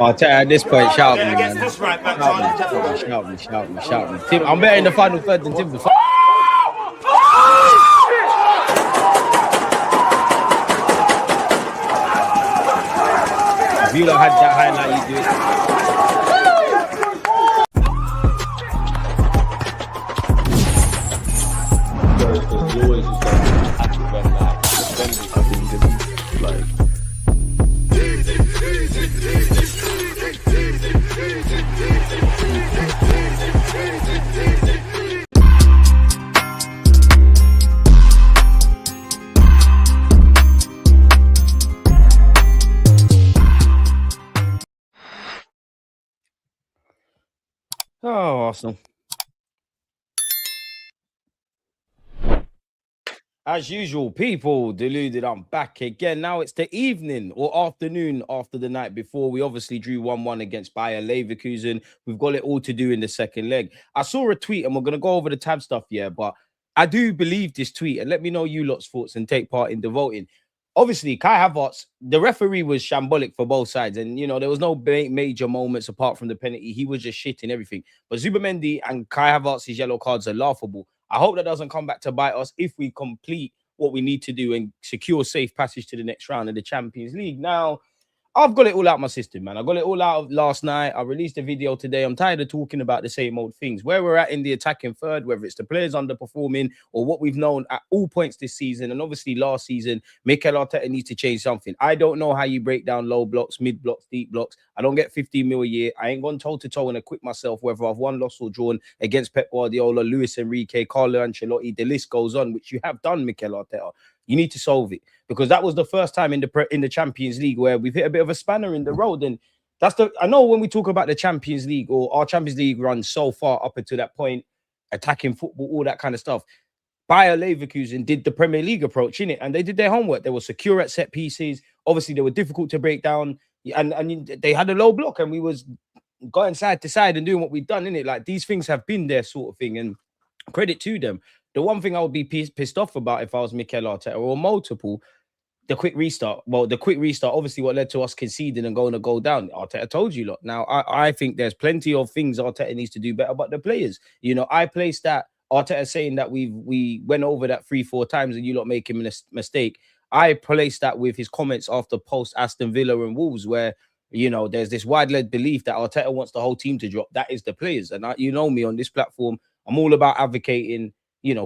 At this point, shout me, Whoever gets man. this right back, Charlie. Shout me. Tim, I'm better in the final third than Tim. If you don't have that highlight, you do it. Oh, Arsenal. As usual, people, Deluded, I'm back again. Now it's the evening or afternoon after the night before. We obviously drew 1-1 against Bayer Leverkusen. We've got it all to do in the second leg. I saw a tweet, and we're going to go over the tab stuff, but I do believe this tweet, and let me know you lot's thoughts and take part in the voting. Obviously, Kai Havertz, the referee was shambolic for both sides. And, there was no major moments apart from the penalty. He was just shitting everything. But Zubimendi and Kai Havertz's yellow cards are laughable. I hope that doesn't come back to bite us if we complete what we need to do and secure safe passage to the next round of the Champions League. Now, I've got it all out my system, man. I got it all out of last night. I released a video today. I'm tired of talking about the same old things. Where we're at in the attacking third, whether it's the players underperforming or what we've known at all points this season, and obviously last season, Mikel Arteta needs to change something. I don't know how you break down low blocks, mid blocks, deep blocks. I don't get 15 mil a year. I ain't gone toe-to-toe and equip myself, whether I've won, lost, or drawn against Pep Guardiola, Luis Enrique, Carlo Ancelotti. The list goes on, which you have done, Mikel Arteta. You need to solve it, because that was the first time in the Champions League where we've hit a bit of a spanner in the road. And I know when we talk about the Champions League or our Champions League run so far up until that point, attacking football, all that kind of stuff, Bayer Leverkusen did the Premier League approach in it, and they did their homework. They were secure at set pieces. Obviously, they were difficult to break down, and they had a low block, and we was going side to side and doing what we've done in it. Like, these things have been there, sort of thing, and credit to them. The one thing I would be pissed off about if I was Mikel Arteta, or multiple, the quick restart. Well, the quick restart, obviously what led to us conceding and going to go down. Arteta told you, lot. Now, I think there's plenty of things Arteta needs to do better, but the players, I placed that, Arteta saying that we went over that 3-4 times and you lot making a mistake. I placed that with his comments after post Aston Villa and Wolves, where, there's this wide-led belief that Arteta wants the whole team to drop. That is the players. And me on this platform, I'm all about advocating,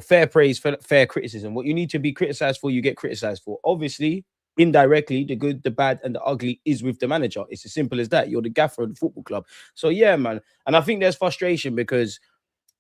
fair praise, fair criticism. What you need to be criticized for, you get criticized for. Obviously, indirectly, the good, the bad, and the ugly is with the manager. It's as simple as that. You're the gaffer of the football club. So, yeah, man. And I think there's frustration because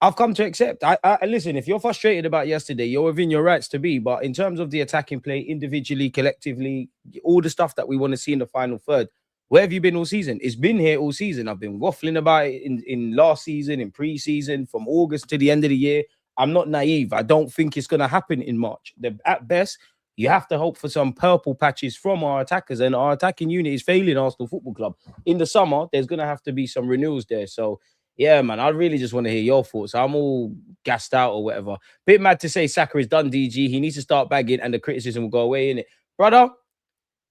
I've come to accept. I listen, if you're frustrated about yesterday, you're within your rights to be. But in terms of the attacking play, individually, collectively, all the stuff that we want to see in the final third, where have you been all season? It's been here all season. I've been waffling about it in last season, in pre-season, from August to the end of the year. I'm not naive. I don't think it's going to happen in March. At best, you have to hope for some purple patches from our attackers, and our attacking unit is failing Arsenal Football Club. In the summer, there's going to have to be some renewals there. So, yeah, man, I really just want to hear your thoughts. I'm all gassed out or whatever. Bit mad to say Saka is done, DG. He needs to start bagging and the criticism will go away, innit? Brother,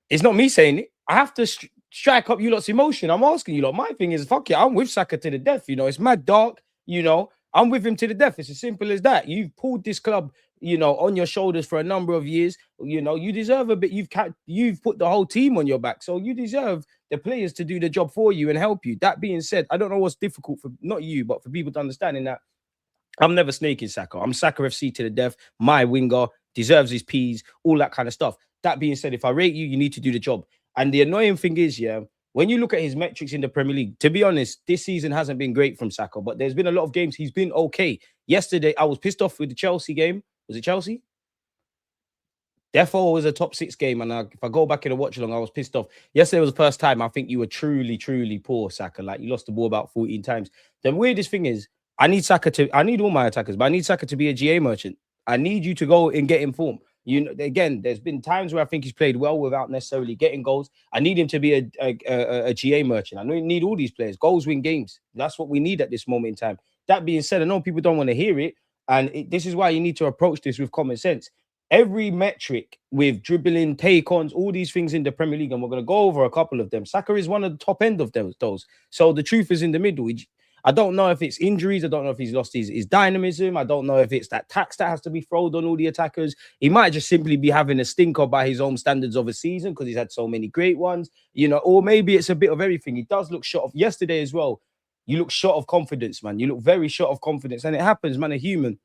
it's not me saying it. I have to strike up you lot's emotion. I'm asking you lot. My thing is, fuck it, I'm with Saka to the death. It's mad dark, I'm with him to the death. It's as simple as that. You've pulled this club, on your shoulders for a number of years. You deserve a bit. You've put the whole team on your back. So you deserve the players to do the job for you and help you. That being said, I don't know what's difficult for, not you, but for people to understand in that I'm never snaking Saka. I'm Saka FC to the death. My winger deserves his P's, all that kind of stuff. That being said, if I rate you, you need to do the job. And the annoying thing is, when you look at his metrics in the Premier League, to be honest, this season hasn't been great from Saka, but there's been a lot of games he's been okay. Yesterday, I was pissed off with the Chelsea game. Was it Chelsea? Therefore, it was a top 6 game, and if I go back in a watch along, I was pissed off. Yesterday was the first time I think you were truly, truly poor, Saka. Like, you lost the ball about 14 times. The weirdest thing is, I need all my attackers, but I need Saka to be a GA merchant. I need you to go and get in form. Again, there's been times where I think he's played well without necessarily getting goals. I need him to be a GA merchant. I need all these players. Goals win games. That's what we need at this moment in time. That being said, I know people don't want to hear it. And this is why you need to approach this with common sense. every metric with dribbling, take-ons, all these things in the Premier League, and we're going to go over a couple of them. Saka is one of the top end of those. So the truth is in the middle. I don't know if it's injuries. I don't know if he's lost his dynamism. I don't know if it's that tax that has to be thrown on all the attackers. He might just simply be having a stinker by his own standards of a season because he's had so many great ones, or maybe it's a bit of everything. He does look short of yesterday as well. You look short of confidence, man. You look very short of confidence, and it happens, man. A human.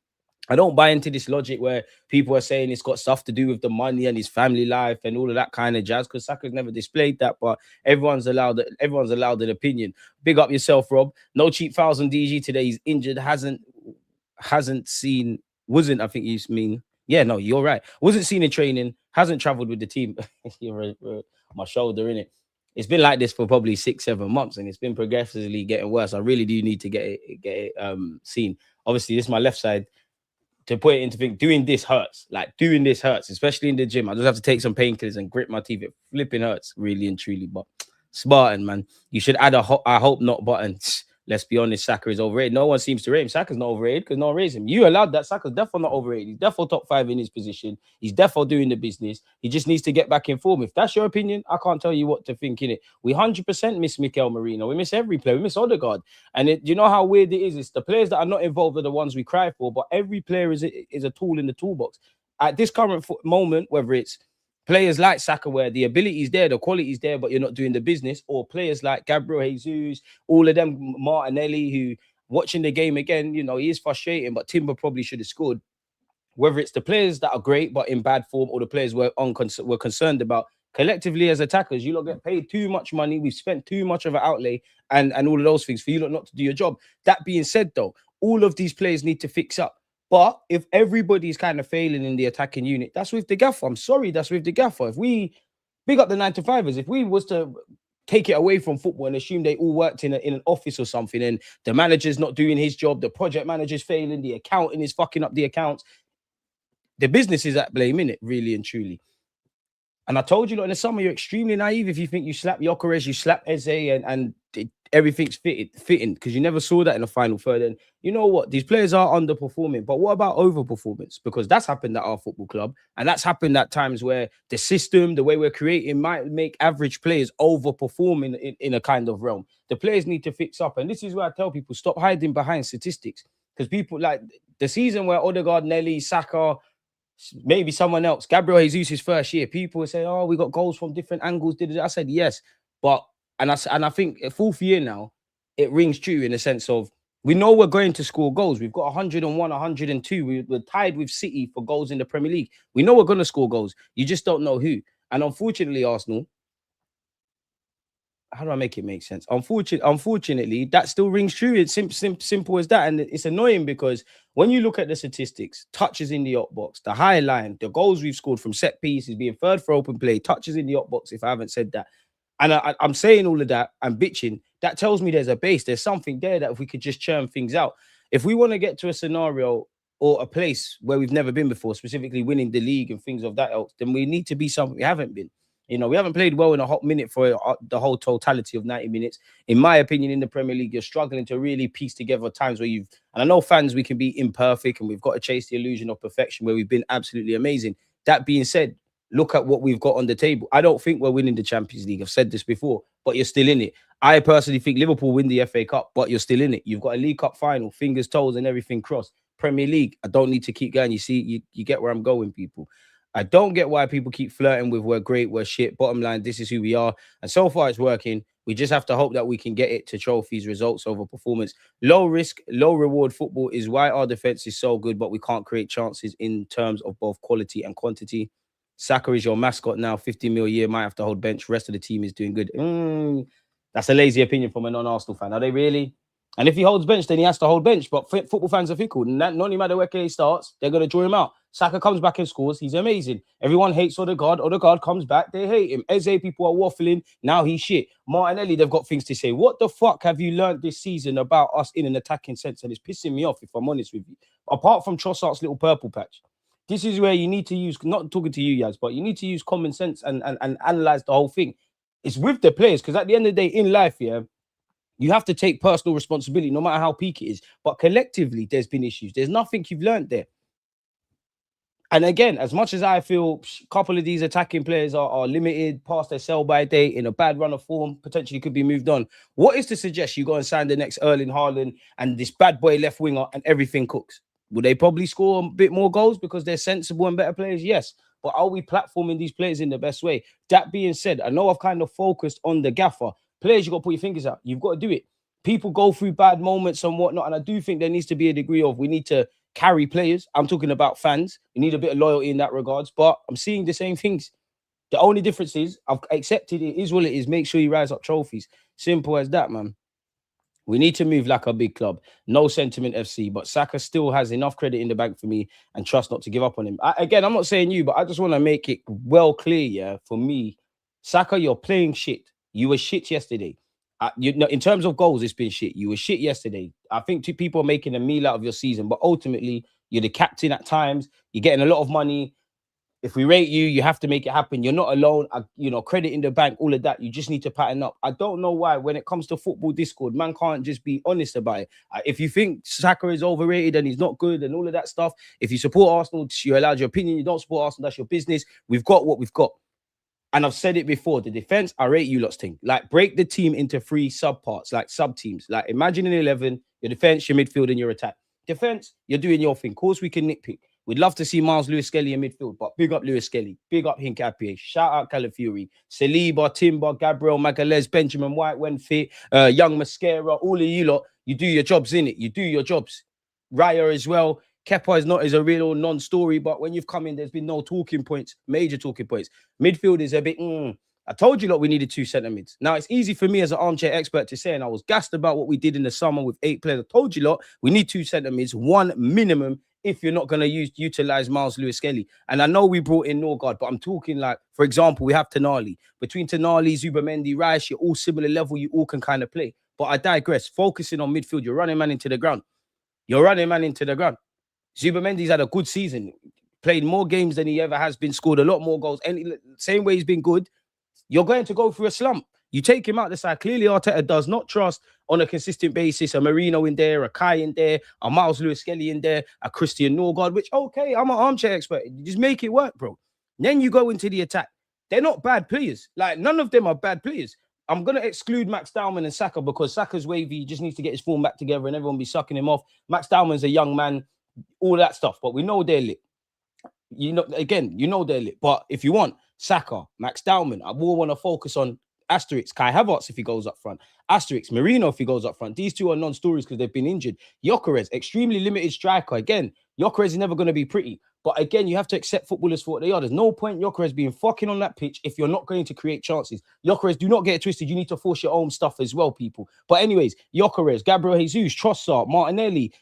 I don't buy into this logic where people are saying it's got stuff to do with the money and his family life and all of that kind of jazz, because Saka's never displayed that, but everyone's allowed an opinion. Big up yourself, Rob. No cheap fouls on DG today. He's injured, wasn't seen yeah, no, you're right. Wasn't seen in training, hasn't traveled with the team. You're my shoulder, innit? It's been like this for probably 6-7 months, and it's been progressively getting worse. I really do need to get it seen. Obviously, this is my left side. To put it into thing, doing this hurts, especially in the gym. I just have to take some painkillers and grit my teeth. It flipping hurts, really and truly. But Spartan, man, you should add I hope not button. Let's be honest, Saka is overrated. No one seems to rate him. Saka's not overrated because no one rates him. You allowed that. Saka's definitely not overrated. He's definitely top 5 in his position. He's definitely doing the business. He just needs to get back in form. If that's your opinion, I can't tell you what to think, innit? We 100% miss Mikel Marino. We miss every player. We miss Odegaard. And you know how weird it is? It's the players that are not involved are the ones we cry for, but every player is a tool in the toolbox. At this current moment, whether it's players like Saka, where the ability is there, the quality is there, but you're not doing the business, or players like Gabriel Jesus, all of them, Martinelli, who watching the game again, he is frustrating, but Timber probably should have scored. Whether it's the players that are great but in bad form, or the players we're concerned about, collectively as attackers, you lot get paid too much money. We've spent too much of an outlay and all of those things for you lot not to do your job. That being said, though, all of these players need to fix up. But if everybody's kind of failing in the attacking unit, that's with the gaffer. I'm sorry, that's with the gaffer. If we big up the 9-to-5ers, if we was to take it away from football and assume they all worked in an office or something, and the manager's not doing his job, the project manager's failing, the accountant is fucking up the accounts, the business is at blame, innit, really and truly. And I told you, in the summer, you're extremely naive if you think you slap Gyökeres, you slap Eze, and everything's fitting, because you never saw that in the final third. And you know what? These players are underperforming. But what about overperformance? Because that's happened at our football club. And that's happened at times where the system, the way we're creating, might make average players overperform in a kind of realm. The players need to fix up. And this is where I tell people, stop hiding behind statistics. Because people, like the season where Odegaard, Nelly, Saka, maybe someone else, Gabriel Jesus' first year, people say, "Oh, we got goals from different angles." I said yes, but I think a 4th year now, it rings true in the sense of we know we're going to score goals. We've got 101, 102. We're tied with City for goals in the Premier League. We know we're going to score goals. You just don't know who. And unfortunately, Arsenal, how do I make it make sense? Unfortunately, that still rings true. It's simple as that. And it's annoying because when you look at the statistics, touches in the up box, the high line, the goals we've scored from set pieces, being third for open play, touches in the up box, if I haven't said that. And I'm saying all of that, I'm bitching. That tells me there's a base. There's something there that if we could just churn things out. If we want to get to a scenario or a place where we've never been before, specifically winning the league and things of that else, then we need to be something we haven't been. We haven't played well in a hot minute for the whole totality of 90 minutes. In my opinion, in the Premier League, you're struggling to really piece together times where and I know fans, we can be imperfect and we've got to chase the illusion of perfection where we've been absolutely amazing. That being said, look at what we've got on the table. I don't think we're winning the Champions League. I've said this before, but you're still in it. I personally think Liverpool win the FA Cup, but you're still in it. You've got a League Cup final, fingers, toes, and everything crossed. Premier League, I don't need to keep going. You see, you get where I'm going, people. I don't get why people keep flirting with we're great, we're shit. Bottom line, this is who we are. And so far, it's working. We just have to hope that we can get it to trophies, results over performance. Low risk, low reward football is why our defense is so good, but we can't create chances in terms of both quality and quantity. Saka is your mascot now, 50 mil a year, might have to hold bench. Rest of the team is doing good. That's a lazy opinion from a non-Arsenal fan. Are they really? And if he holds bench, then he has to hold bench. But football fans are fickle. Not matter where he starts, they're going to draw him out. Saka comes back and scores. He's amazing. Everyone hates Odegaard. Odegaard comes back. They hate him. Eze, people are waffling. Now he's shit. Martinelli, they've got things to say. What the fuck have you learned this season about us in an attacking sense? And it's pissing me off, if I'm honest with you. Apart from Trossard's little purple patch. This is where you need to use, not talking to you guys, but you need to use common sense and analyze the whole thing. It's with the players, because at the end of the day, in life, you have to take personal responsibility, no matter how peak it is. But collectively, there's been issues. There's nothing you've learned there. And again, as much as I feel a couple of these attacking players are limited, past their sell by date, in a bad run of form, potentially could be moved on. What is to suggest you go and sign the next Erling Haaland and this bad boy left winger and everything cooks? Will they probably score a bit more goals because they're sensible and better players? Yes. But are we platforming these players in the best way? That being said, I know I've kind of focused on the gaffer. Players, you got to put your fingers out. You've got to do it. People go through bad moments and whatnot. And I do think there needs to be a degree of we need to carry players. I'm talking about fans. You need a bit of loyalty in that regards, but I'm seeing the same things. The only difference is I've accepted it is what it is. Make sure you rise up trophies. Simple as that, man. We need to move like a big club. No sentiment FC, but Saka still has enough credit in the bank for me and trust not to give up on him. Again, I'm not saying you, but I just want to make it well clear, yeah, for me, Saka, you're playing shit. You were shit yesterday. You know, in terms of goals, it's been shit. You were shit yesterday. I think two people are making a meal out of your season, but ultimately, you're the captain at times. You're getting a lot of money. If we rate you, you have to make it happen. You're not alone. Credit in the bank, all of that. You just need to pattern up. I don't know why, when it comes to football Discord, man can't just be honest about it. If you think Saka is overrated and he's not good and all of that stuff, if you support Arsenal, you're allowed your opinion. You don't support Arsenal, that's your business. We've got what we've got. And I've said it before, the defense, I rate you lot's thing. Like, break the team into 3 sub-parts, like sub-teams. Like, imagine an 11, your defense, your midfield, and your attack. Defense, you're doing your thing. Of course, we can nitpick. We'd love to see Miles Lewis-Skelly in midfield, but big up Lewis-Skelly. Big up Hincapié. Shout out Calafiori. Saliba, Timber, Gabriel, Magalhaes, Benjamin White when fit, Young Mascara, all of you lot, you do your jobs, innit? You do your jobs. Raya as well. Kepa is a real non-story, but when you've come in, there's been no talking points, major talking points. Midfield is a bit, I told you, we needed 2 centre mids. Now, it's easy for me as an armchair expert to say, and I was gassed about what we did in the summer with 8 players. I told you, we need 2 centre mids, 1 minimum, if you're not going to utilize Miles Lewis-Skelly. And I know we brought in Norgard, but I'm talking like, for example, we have Tonali. Between Tonali, Zubamendi, Rice, you're all similar level, you all can kind of play. But I digress. Focusing on midfield, you're running man into the ground. Zubamendi's had a good season, played more games than he ever has been, scored a lot more goals. And same way he's been good, you're going to go through a slump. You take him out the side. Clearly, Arteta does not trust on a consistent basis a Marino in there, a Kai in there, a Miles Lewis-Skelly in there, a Christian Norgard, which, okay, I'm an armchair expert. Just make it work, bro. Then you go into the attack. They're not bad players. Like, none of them are bad players. I'm going to exclude Max Dowman and Saka because Saka's wavy. He just needs to get his form back together and everyone be sucking him off. Max Dowman's a young man, all that stuff, but we know they're lit. You know they're lit. But if you want Saka, Max Dowman, I more want to focus on asterisk Kai Havertz if he goes up front, asterisk Marino if he goes up front. These two are non-stories because they've been injured. Gyökeres, extremely limited striker. Again, Gyökeres is never going to be pretty. But again, you have to accept footballers for what they are. There's no point Gyökeres being fucking on that pitch if you're not going to create chances. Gyökeres, do not get it twisted. You need to force your own stuff as well, people. But anyways, Gyökeres, Gabriel Jesus, Trossard, Martinelli,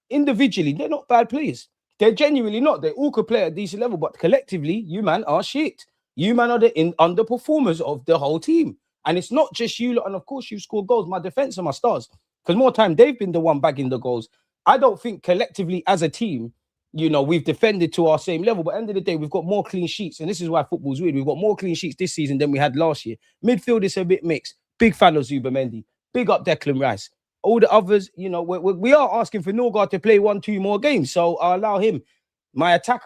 individually, they're not bad players. They're genuinely not. They all could play at a decent level, but collectively, you man are shit. You man are the underperformers of the whole team. And it's not just you lot. And of course, you score goals. My defense are my stars. Because more time, they've been the one bagging the goals. I don't think collectively as a team, we've defended to our same level. But at the end of the day, we've got more clean sheets. And this is why football's weird. We've got more clean sheets this season than we had last year. Midfield is a bit mixed. Big fan of Zubamendi. Big up Declan Rice. All the others, we are asking for Norgard to play 1-2 more games. So I'll allow him. My attack,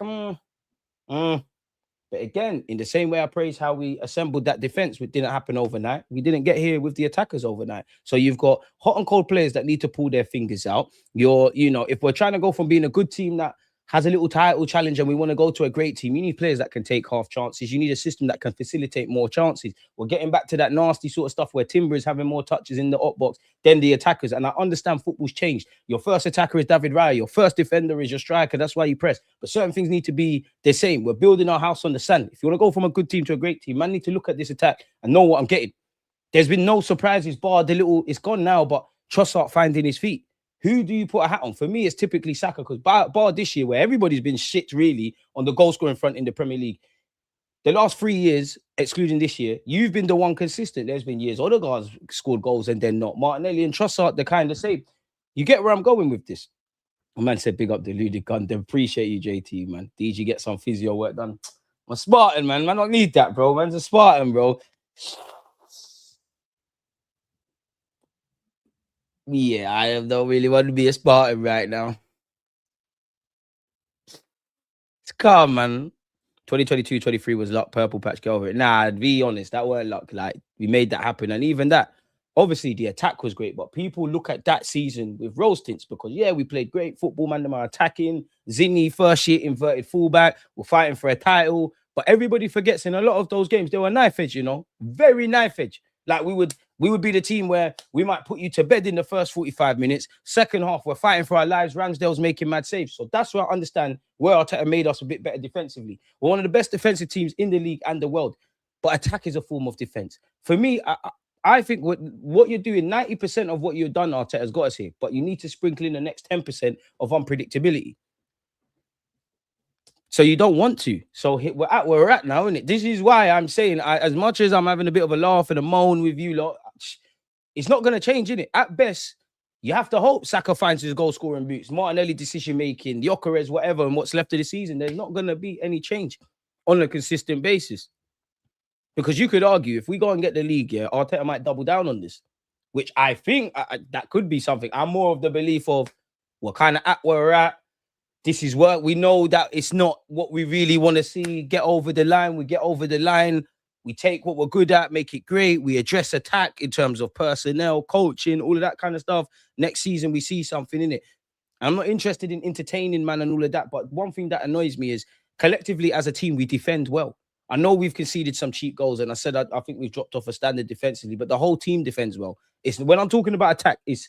but again, in the same way I praise how we assembled that defense, which didn't happen overnight. We didn't get here with the attackers overnight. So you've got hot and cold players that need to pull their fingers out. If we're trying to go from being a good team that has a little title challenge and we want to go to a great team, you need players that can take half chances. You need a system that can facilitate more chances. We're getting back to that nasty sort of stuff where Timber is having more touches in the up box than the attackers. And I understand football's changed. Your first attacker is David Raya. Your first defender is your striker. That's why you press. But certain things need to be the same. We're building our house on the sand. If you want to go from a good team to a great team, man, need to look at this attack and know what I'm getting. There's been no surprises, bar the little, it's gone now, but Trossard finding his feet. Who do you put a hat on? For me, it's typically Saka, because bar this year, where everybody's been shit really on the goal scoring front in the Premier League, the last 3 years, excluding this year, you've been the one consistent. There's been years other guys scored goals and then not. Martinelli and Trossard, they're kind of same. You get where I'm going with this. A man said, big up Deluded gun. They appreciate you, JT, man. DG, get some physio work done. I'm a Spartan, man. Man, I don't need that, bro. Man's a Spartan, bro. Yeah, I don't really want to be a Spartan right now. Come on, man. 2022-23 was luck, purple patch, get over it. Nah, be honest, that weren't luck. Like, we made that happen. And even that, obviously, the attack was great, but people look at that season with rose tints because, yeah, we played great football, man. Them are attacking. Zinni, first year, inverted fullback. We're fighting for a title. But everybody forgets in a lot of those games, they were knife edge, you know, very knife edge. Like, we would be the team where we might put you to bed in the first 45 minutes. Second half, we're fighting for our lives. Ramsdale's making mad saves. So that's where I understand where Arteta made us a bit better defensively. We're one of the best defensive teams in the league and the world. But attack is a form of defense. For me, I think what you're doing, 90% of what you've done, Arteta, has got us here. But you need to sprinkle in the next 10% of unpredictability. So you don't want to. So we're at where we're at now, isn't it? This is why I'm saying, as much as I'm having a bit of a laugh and a moan with you lot, it's not going to change, innit? At best, you have to hope Saka finds his goal-scoring boots, Martinelli decision-making, Gyökeres, whatever, and what's left of the season. There's not going to be any change on a consistent basis. Because you could argue, if we go and get the league, yeah, Arteta might double down on this, which I think that could be something. I'm more of the belief of we're kind of at where we're at. This is work. We know that it's not what we really want to see. Get over the line. We get over the line. We take what we're good at, make it great. We address attack in terms of personnel, coaching, all of that kind of stuff. Next season, we see something in it. I'm not interested in entertaining, man, and all of that. But one thing that annoys me is collectively as a team, we defend well. I know we've conceded some cheap goals, and I said I think we've dropped off a standard defensively, but the whole team defends well. It's when I'm talking about attack, it's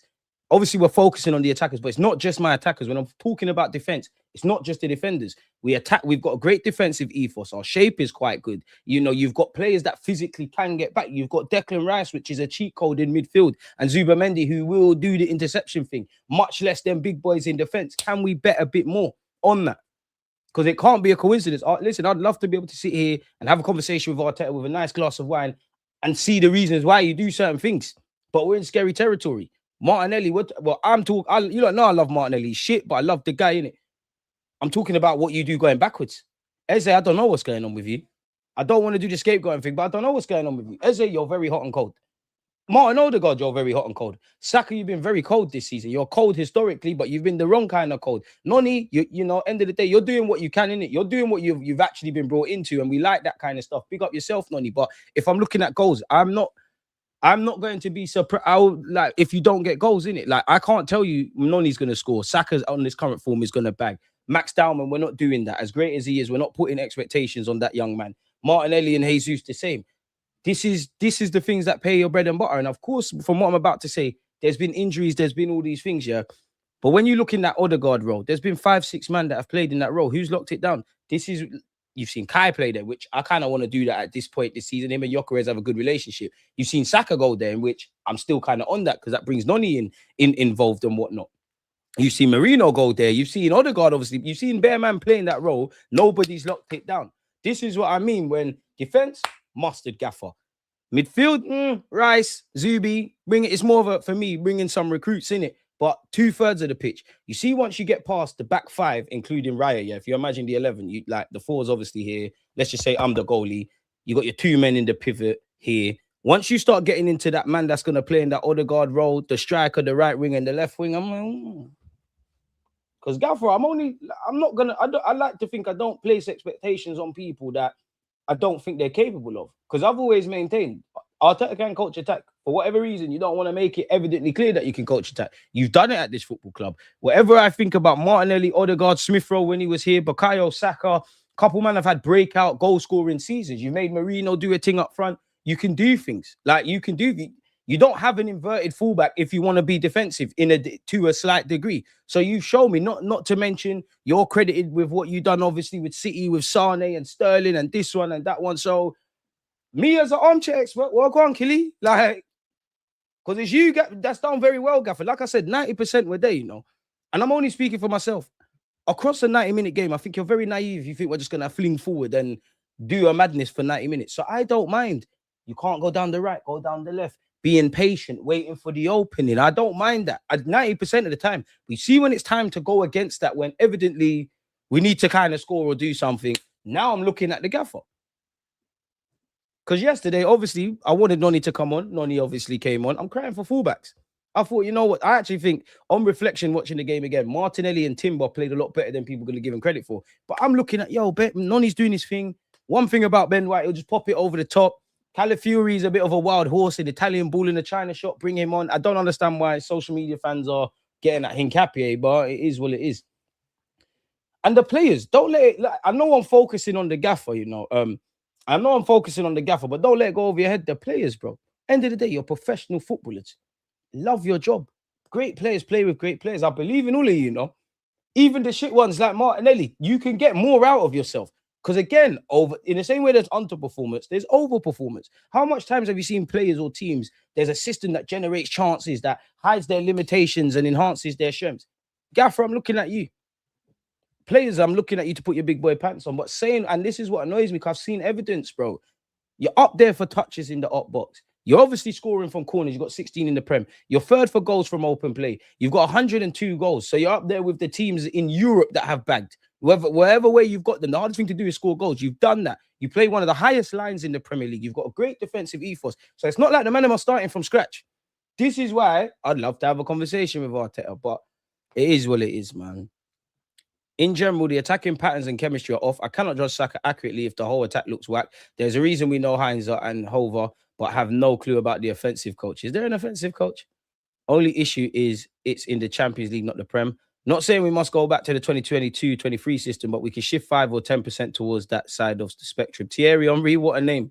obviously we're focusing on the attackers, but it's not just my attackers. When I'm talking about defense, it's not just the defenders. We attack. We've got a great defensive ethos. Our shape is quite good. You know, you've got players that physically can get back. You've got Declan Rice, which is a cheat code in midfield, and Zubamendi, who will do the interception thing, much less than big boys in defense. Can we bet a bit more on that? Because it can't be a coincidence. Listen, I'd love to be able to sit here and have a conversation with Arteta with a nice glass of wine and see the reasons why you do certain things. But we're in scary territory. Martinelli, I'm talking. You don't know I love Martinelli, shit, but I love the guy, innit? I'm talking about what you do going backwards. Eze, I don't know what's going on with you. I don't want to do the scapegoating thing, but I don't know what's going on with you. Eze, you're very hot and cold. Martin Odegaard, you're very hot and cold. Saka, you've been very cold this season. You're cold historically, but you've been the wrong kind of cold. Noni, you know, end of the day, you're doing what you can, innit? You're doing what you've actually been brought into, and we like that kind of stuff. Big up yourself, Noni. But if I'm looking at goals, I'm not going to be surprised. Like, if you don't get goals in it, like, I can't tell you Noni's going to score. Saka's on this current form is going to bag. Max Dowman, we're not doing that. As great as he is, we're not putting expectations on that young man. Martinelli and Jesus the same. This is the things that pay your bread and butter. And of course, from what I'm about to say, there's been injuries, there's been all these things, yeah. But when you look in that Odegaard role, there's been 5-6 men that have played in that role. Who's locked it down? You've seen Kai play there, which I kind of want to do that at this point this season. Him and Gyökeres have a good relationship. You've seen Saka go there, in which I'm still kind of on that because that brings Noni involved and whatnot. You've seen Marino go there. You've seen Odegaard, obviously. You've seen Bearman playing that role. Nobody's locked it down. This is what I mean when defense, mustard gaffer. Midfield, Rice, Zubi, bring it. It's more of a, for me, bringing some recruits in it. But 2/3 of the pitch, you see, once you get past the back five, including Raya, yeah, if you imagine the 11, you like the four's obviously here. Let's just say I'm the goalie. You got your 2 men in the pivot here. Once you start getting into that man that's going to play in that Odegaard role, the striker, the right wing, and the left wing, I'm like, because Gaffer, I like to think I don't place expectations on people that I don't think they're capable of. Because I've always maintained Arteta can coach attack. For whatever reason, you don't want to make it evidently clear that you can coach attack. You've done it at this football club. Whatever I think about Martinelli, Odegaard, Smith Rowe when he was here, Bukayo Saka, couple man have had breakout goal scoring seasons. You made Marino do a thing up front. You can do things. Like you can do. You don't have an inverted fullback if you want to be defensive to a slight degree. So you show me, not to mention you're credited with what you've done, obviously, with City, with Sane and Sterling and this one and that one. So me as an armchair expert, well, go on, Killy. Like, because it's you that's done very well, Gaffer. Like I said, 90% were there, you know. And I'm only speaking for myself. Across a 90-minute game, I think you're very naive. You think we're just going to fling forward and do a madness for 90 minutes. So I don't mind. You can't go down the right, go down the left. Being patient, waiting for the opening. I don't mind that. 90% of the time. We see when it's time to go against that, when evidently we need to kind of score or do something. Now I'm looking at the Gaffer. Because yesterday, obviously, I wanted Noni to come on. Noni obviously came on. I'm crying for fullbacks. I thought, you know what? I actually think, on reflection, watching the game again, Martinelli and Timber played a lot better than people are going to give him credit for. But I'm looking at, Noni's doing his thing. One thing about Ben White, he'll just pop it over the top. Calafiori is a bit of a wild horse, an Italian ball in the China shop. Bring him on. I don't understand why social media fans are getting at Hincapié, but it is what it is. And the players, don't let it. I know I'm focusing on the gaffer, I know I'm focusing on the gaffer, but don't let it go over your head. The players, bro. End of the day, you're professional footballers. Love your job. Great players play with great players. I believe in all of you, Even the shit ones like Martinelli, you can get more out of yourself. Because again, in the same way there's underperformance, there's overperformance. How much times have you seen players or teams? There's a system that generates chances, that hides their limitations and enhances their strengths. Gaffer, I'm looking at you. Players, I'm looking at you to put your big boy pants on. But saying, and this is what annoys me, because I've seen evidence, bro. You're up there for touches in the up box. You're obviously scoring from corners. You've got 16 in the Prem. You're third for goals from open play. You've got 102 goals. So you're up there with the teams in Europe that have bagged. Wherever way you've got them, the hardest thing to do is score goals. You've done that. You play one of the highest lines in the Premier League. You've got a great defensive ethos. So it's not like the man are starting from scratch. This is why I'd love to have a conversation with Arteta, but it is what it is, man. In general, the attacking patterns and chemistry are off. I cannot judge Saka accurately if the whole attack looks whack. There's a reason we know Heinz and Hover, but have no clue about the offensive coach. Is there an offensive coach? Only issue is it's in the Champions League, not the Prem. Not saying we must go back to the 2022-23 system, but we can shift 5 or 10% towards that side of the spectrum. Thierry Henry, what a name.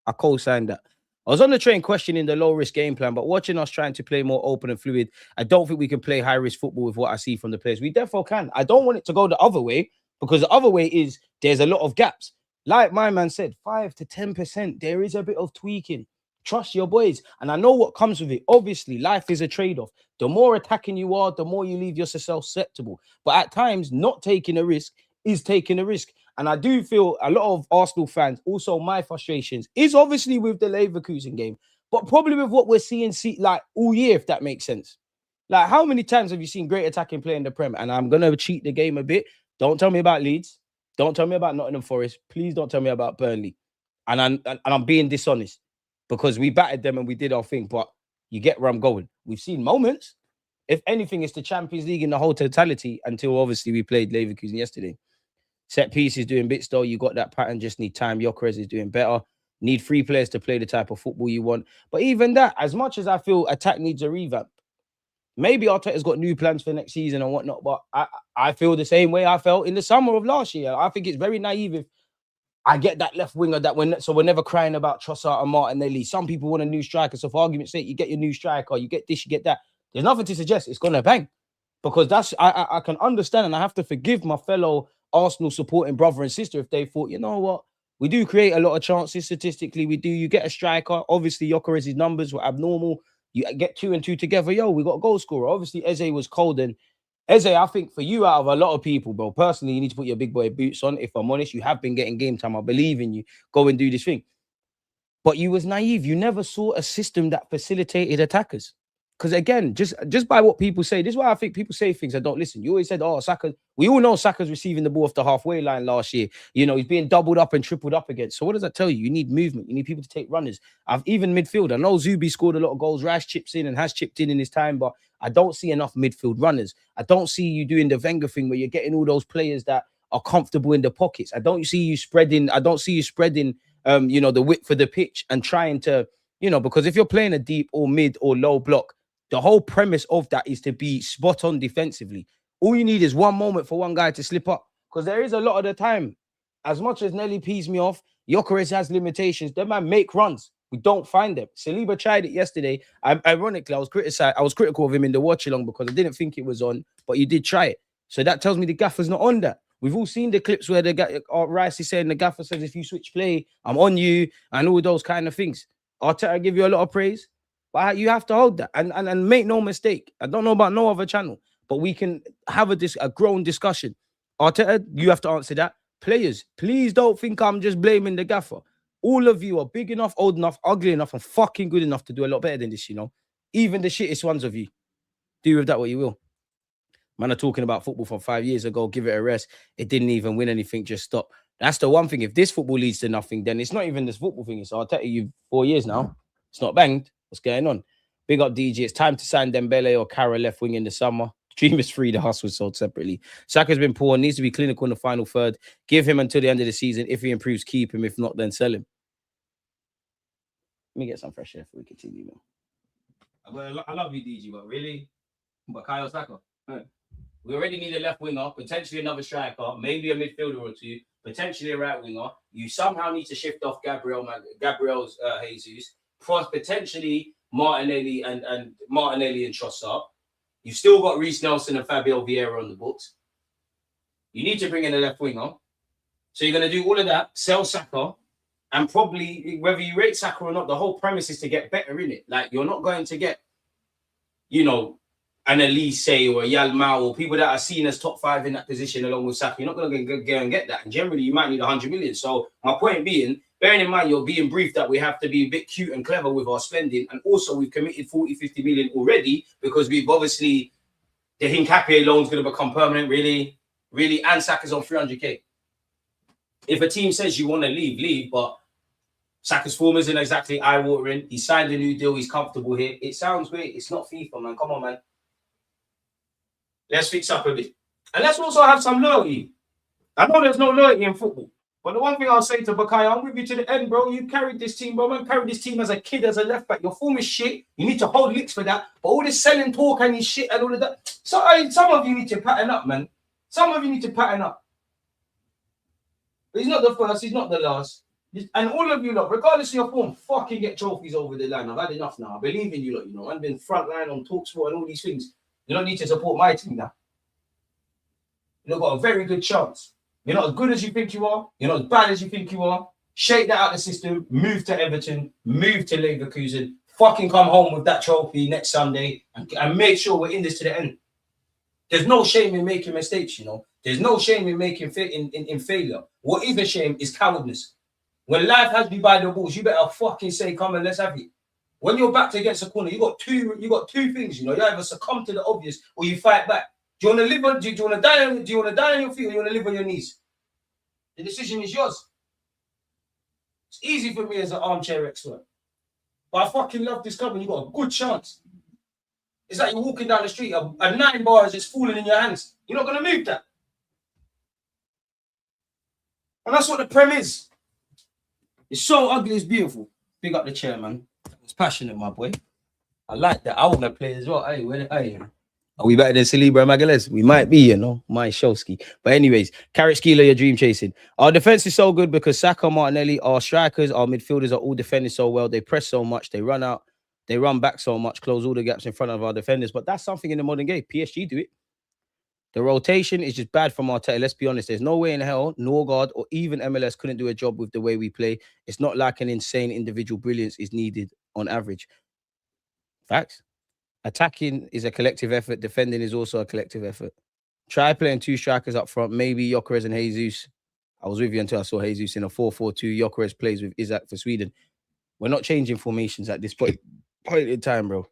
I co-signed that. I was on the train questioning the low-risk game plan, but watching us trying to play more open and fluid, I don't think we can play high-risk football with what I see from the players. We therefore can. I don't want it to go the other way, because the other way is there's a lot of gaps. Like my man said, 5 to 10%, there is a bit of tweaking. Trust your boys. And I know what comes with it. Obviously, life is a trade-off. The more attacking you are, the more you leave yourself susceptible. But at times, not taking a risk is taking a risk. And I do feel a lot of Arsenal fans, also my frustrations, is obviously with the Leverkusen game, but probably with what we're seeing like all year, if that makes sense. Like, how many times have you seen great attacking play in the Prem? And I'm going to cheat the game a bit. Don't tell me about Leeds. Don't tell me about Nottingham Forest. Please don't tell me about Burnley. And I'm being dishonest, because we battered them and we did our thing, but you get where I'm going. We've seen moments. If anything, it's the Champions League in the whole totality, until obviously we played Leverkusen yesterday. Set pieces doing bits though. You got that pattern, just need time. Gyökeres is doing better. Need 3 players to play the type of football you want. But even that, as much as I feel attack needs a revamp, maybe Arteta's got new plans for next season and whatnot, but I feel the same way I felt in the summer of last year. I think it's very naive if I get that left winger so we're never crying about Trossard and Martinelli. Some people want a new striker. So for argument's sake, you get your new striker, you get this, you get that. There's nothing to suggest it's going to bang. Because that's, I can understand, and I have to forgive my fellow Arsenal supporting brother and sister if they thought, you know what, we do create a lot of chances statistically. We do. You get a striker. Obviously, Gyökeres' numbers were abnormal. You get 2 and 2 together. We got a goal scorer. Obviously, Eze was cold. And Eze, I think for you, out of a lot of people, bro, personally, you need to put your big boy boots on. If I'm honest, you have been getting game time. I believe in you. Go and do this thing. But you was naive. You never saw a system that facilitated attackers. Because again, just by what people say, this is why I think people say things and don't listen. You always said, oh, Saka, we all know Saka's receiving the ball off the halfway line last year. He's being doubled up and tripled up against. So what does that tell you? You need movement. You need people to take runners. Even midfield. I know Zubi scored a lot of goals. Rice chips in and has chipped in his time, but I don't see enough midfield runners. I don't see you doing the Wenger thing where you're getting all those players that are comfortable in the pockets. I don't see you spreading the width for the pitch and trying to, because if you're playing a deep or mid or low block, the whole premise of that is to be spot on defensively. All you need is one moment for one guy to slip up, because there is a lot of the time, as much as Nelly pees me off, Gyökeres has limitations. That man make runs. We don't find them. Saliba tried it yesterday. Ironically, I was critical of him in the watch along because I didn't think it was on, but you did try it. So that tells me the gaffer's not on that. We've all seen the clips where the guy, Rice is saying the gaffer says, if you switch play, I'm on you, and all those kind of things. Arteta give you a lot of praise. But you have to hold that and make no mistake. I don't know about no other channel, but we can have a grown discussion. Arteta, you have to answer that. Players, please don't think I'm just blaming the gaffer. All of you are big enough, old enough, ugly enough, and fucking good enough to do a lot better than this, Even the shittest ones of you. Do with that what you will. Man are talking about football from 5 years ago. Give it a rest. It didn't even win anything. Just stop. That's the one thing. If this football leads to nothing, then it's not even this football thing. It's Arteta, you 4 years now. It's not banged. What's going on? Big up DG. It's time to sign Dembele or Kara left wing in the summer. Dream is free. The hustle was sold separately. Saka's been poor. Needs to be clinical in the final third. Give him until the end of the season. If he improves, keep him. If not, then sell him. Let me get some fresh air before we continue. Man. I love you, DG, but really? But Kyle Saka? We already need a left winger, potentially another striker, maybe a midfielder or two, potentially a right winger. You somehow need to shift off Gabriel's Jesus, potentially Martinelli and Trossard. You've still got Reece Nelson and Fabio Vieira on the books. You need to bring in a left winger. So you're going to do all of that, sell Saka, and probably, whether you rate Saka or not, the whole premise is to get better in it. Like, you're not going to get, an Elise or a Yalmao or people that are seen as top 5 in that position along with Saka. You're not going to go and get that. And generally, you might need 100 million. So my point being, bearing in mind, you're being briefed that we have to be a bit cute and clever with our spending. And also, we've committed 40, 50 million already because we've obviously, the Hincapié loan is going to become permanent, really. And Saka's on 300k. If a team says you want to leave, but Saka's form isn't exactly eye-watering. He signed a new deal. He's comfortable here. It sounds great. It's not FIFA, man. Come on, man. Let's fix up a bit. And let's also have some loyalty. I know there's no loyalty in football. But the one thing I'll say to Bakaya, I'm with you to the end, bro. You carried this team, bro. Man, carried this team as a kid, as a left back. Your form is shit. You need to hold licks for that. But all this selling talk and this shit and all of that. So some of you need to pattern up, man. Some of you need to pattern up. But he's not the first. He's not the last. And all of you lot, regardless of your form, fucking get trophies over the line. I've had enough now. I believe in you lot, I've been front line on TalkSport and all these things. You don't need to support my team now. You've got a very good chance. You're not as good as you think you are. You're not as bad as you think you are. Shake that out of the system. Move to Everton. Move to Leverkusen. Fucking come home with that trophy next Sunday and make sure we're in this to the end. There's no shame in making mistakes, There's no shame in making in failure. What is a shame is cowardness. When life has you by the balls, you better fucking say, come and let's have it. When you're backed against a corner, you got two things, You either succumb to the obvious or you fight back. Do you want to live on? Do you want to die on? Do you want to die on your feet or you want to live on your knees? The decision is yours. It's easy for me as an armchair expert, but I fucking love this club and you got a good chance. It's like you're walking down the street, a 9 bars is falling in your hands. You're not going to move that, and that's what the Prem is. It's so ugly, it's beautiful. Big up the chair, man. It's passionate, my boy. I like that. I want to play as well. Hey. Are we better than Silibra Magalhaes? We might be, my Showski. But anyways, Carrot Skeeler, your dream chasing. Our defense is so good because Saka, Martinelli, our strikers, our midfielders are all defending so well. They press so much. They run out. They run back so much, close all the gaps in front of our defenders. But that's something in the modern game. PSG do it. The rotation is just bad from Arteta. Let's be honest. There's no way in hell Norgard or even MLS couldn't do a job with the way we play. It's not like an insane individual brilliance is needed on average. Facts. Attacking is a collective effort. Defending is also a collective effort. Try playing 2 strikers up front. Maybe Gyökeres and Jesus. I was with you until I saw Jesus in a 4-4-2. Gyökeres plays with Isaac for Sweden. We're not changing formations at this point in time, bro.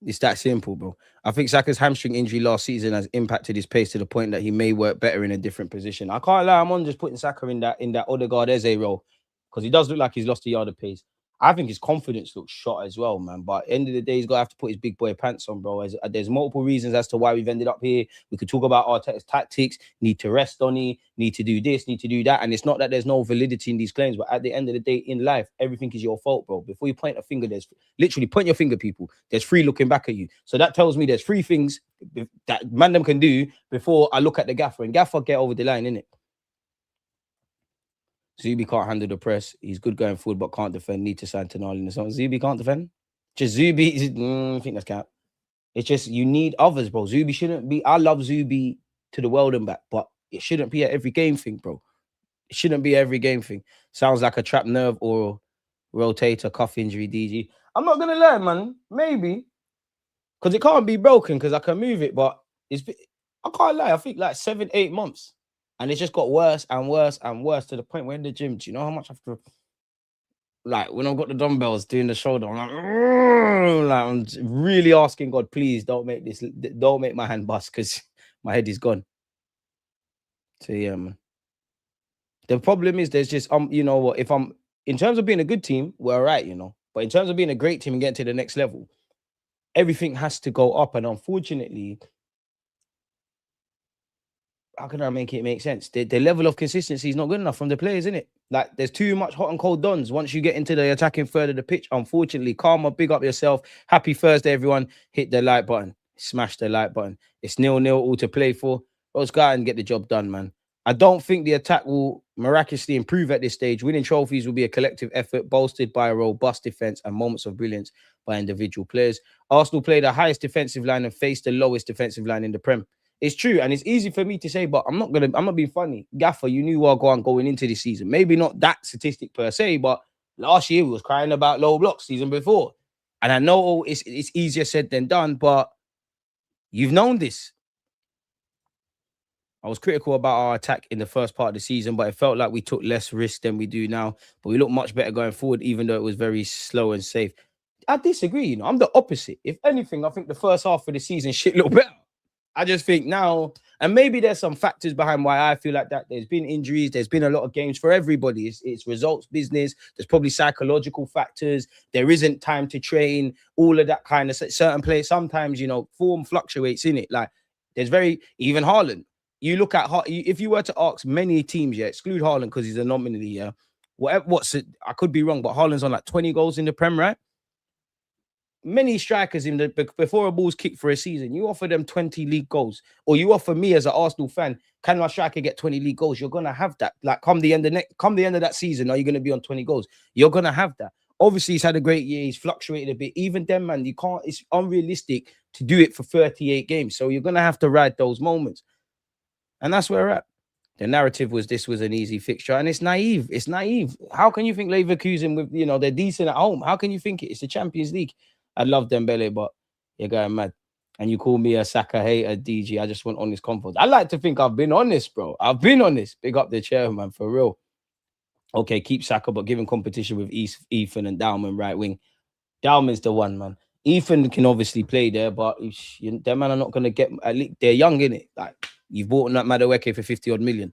It's that simple, bro. I think Saka's hamstring injury last season has impacted his pace to the point that he may work better in a different position. I can't lie. I'm on just putting Saka in that Odegaard Eze role because he does look like he's lost a yard of pace. I think his confidence looks shot as well, man. But at the end of the day, he's got to have to put his big boy pants on, bro. There's multiple reasons as to why we've ended up here. We could talk about Arteta's tactics, need to rest on it, need to do this, need to do that. And it's not that there's no validity in these claims, but at the end of the day, in life, everything is your fault, bro. Before you point a finger, there's literally point your finger, people. There's 3 looking back at you. So that tells me there's 3 things that man them can do before I look at the gaffer. And gaffer get over the line, innit? Zubi can't handle the press. He's good going forward, but can't defend. Need to sign Tonali in the song. Zubi can't defend. Just Zubi. I think that's cap. It's just you need others, bro. Zubi shouldn't be. I love Zubi to the world and back, but it shouldn't be at every game thing, bro. It shouldn't be every game thing. Sounds like a trapped nerve or rotator cuff injury. DG. I'm not gonna lie, man. Maybe because it can't be broken because I can move it, but I can't lie. I think like 7-8 months. And it's just got worse and worse and worse to the point we're in the gym. Do you know how much I have to, like, when I've got the dumbbells doing the shoulder, I'm really asking God, please don't make my hand bust because my head is gone. So, yeah, man. The problem is there's just, if I'm, in terms of being a good team, we're all right, But in terms of being a great team and getting to the next level, everything has to go up. And unfortunately, how can I make it make sense? The level of consistency is not good enough from the players, isn't it? Like, there's too much hot and cold dons once you get into the attacking third of the pitch. Unfortunately, Karma, big up yourself. Happy Thursday, everyone. Hit the like button. Smash the like button. It's 0-0, all to play for. Let's go out and get the job done, man. I don't think the attack will miraculously improve at this stage. Winning trophies will be a collective effort, bolstered by a robust defense and moments of brilliance by individual players. Arsenal play the highest defensive line and face the lowest defensive line in the Prem. It's true, and it's easy for me to say, but I'm not being funny. Gaffer, you knew what going into this season. Maybe not that statistic per se, but last year we was crying about low blocks season before. And I know it's easier said than done, but you've known this. I was critical about our attack in the first part of the season, but it felt like we took less risk than we do now. But we look much better going forward, even though it was very slow and safe. I disagree, you know. I'm the opposite. If anything, I think the first half of the season shit looked better. I just think now, and maybe there's some factors behind why I feel like that. There's been injuries. There's been a lot of games for everybody. It's results business. There's probably psychological factors. There isn't time to train. All of that kind of certain players. Sometimes, you know, form fluctuates in it. Like, there's even Haaland. You look at, if you were to ask many teams, yeah, exclude Haaland because he's a nominally, yeah. I could be wrong, but Haaland's on like 20 goals in the Prem, right? Many strikers before a ball's kicked for a season, you offer them 20 league goals, or you offer me as an Arsenal fan, can my striker get 20 league goals? You're gonna have that. Like, come the end of that season, are you gonna be on 20 goals? You're gonna have that. Obviously, he's had a great year. He's fluctuated a bit. Even then, man, you can't. It's unrealistic to do it for 38 games. So you're gonna have to ride those moments, and that's where we're at. The narrative was this was an easy fixture, and it's naive. It's naive. How can you think Leverkusen with, you know, they're decent at home? How can you think it's the Champions League? I love Dembele, but you're going mad. And you call me a Saka hater, DG. I just want honest confidence. I like to think I've been honest, bro. I've been honest. Big up the chairman, for real. Okay, keep Saka, but give him competition with Ethan and Dowman right wing. Dowman's the one, man. Ethan can obviously play there, but them man are not going to get, at least they're young, innit? Like, you've bought that Madueke for 50 odd million.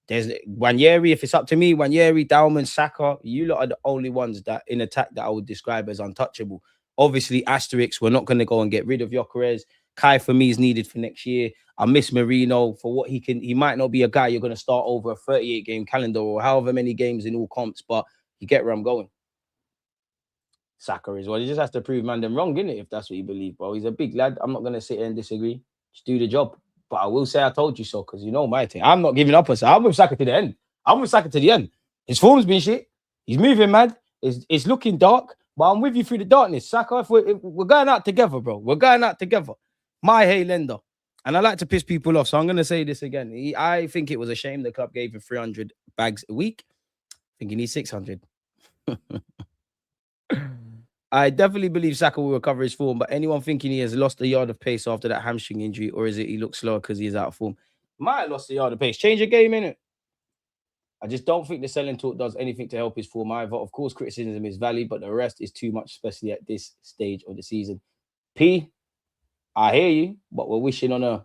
There's Wanyeri, if it's up to me, Wanyeri, Dowman, Saka, you lot are the only ones that in attack that I would describe as untouchable. Obviously, asterisks, we're not going to go and get rid of Gyökeres. Kai, for me, is needed for next year. I miss Marino for what he can. He might not be a guy you're going to start over a 38-game calendar or however many games in all comps, but you get where I'm going. Saka as well. He just has to prove man them wrong, innit? If that's what you believe, bro. He's a big lad. I'm not going to sit here and disagree. Just do the job. But I will say I told you so, because you know my thing. I'm not giving up on Saka. I'm with Saka to the end. I'm with Saka to the end. His form's been shit. He's moving mad. It's looking dark. But I'm with you through the darkness. Saka, if we're going out together, bro. We're going out together. My hey lender. And I like to piss people off, so I'm going to say this again. I think it was a shame the club gave him 300 bags a week. I think he needs 600. I definitely believe Saka will recover his form, but anyone thinking he has lost a yard of pace after that hamstring injury, or is it he looks slower because he's out of form? Might have lost a yard of pace. Change your game, innit? I just don't think the selling talk does anything to help his form either. Of course, criticism is valid, but the rest is too much, especially at this stage of the season. P, I hear you, but we're wishing on a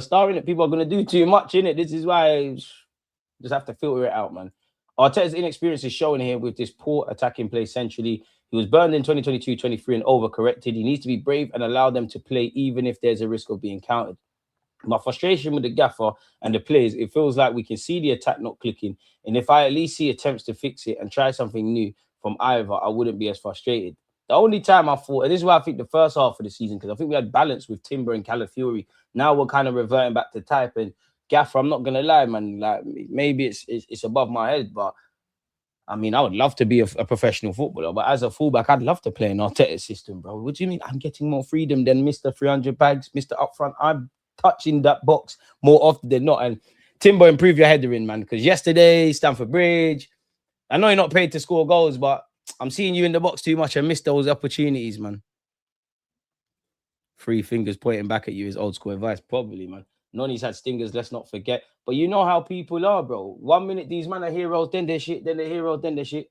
star, innit? People are going to do too much, innit? This is why I just have to filter it out, man. Arteta's inexperience is showing here with this poor attacking play centrally. He was burned in 2022-23 and overcorrected. He needs to be brave and allow them to play even if there's a risk of being countered. My frustration with the gaffer and the players, it feels like we can see the attack not clicking. And if I at least see attempts to fix it and try something new from either, I wouldn't be as frustrated. The only time I thought, and this is why I think the first half of the season, because I think we had balance with Timber and Calafiori. Now we're kind of reverting back to type. And gaffer, I'm not going to lie, man. Like, maybe it's above my head, but I mean, I would love to be a professional footballer, but as a fullback, I'd love to play an Arteta system, bro. What do you mean? I'm getting more freedom than Mr. 300 bags, Mr. Upfront. I'm touching that box more often than not. And Timber, improve your header in, man, because yesterday, Stamford Bridge, I know you're not paid to score goals, but I'm seeing you in the box too much and miss those opportunities, man. 3 fingers pointing back at you is old school advice, probably, man. Noni's had stingers, let's not forget. But you know how people are, bro. 1 minute these men are heroes, then they're shit, then they're heroes, then they're shit.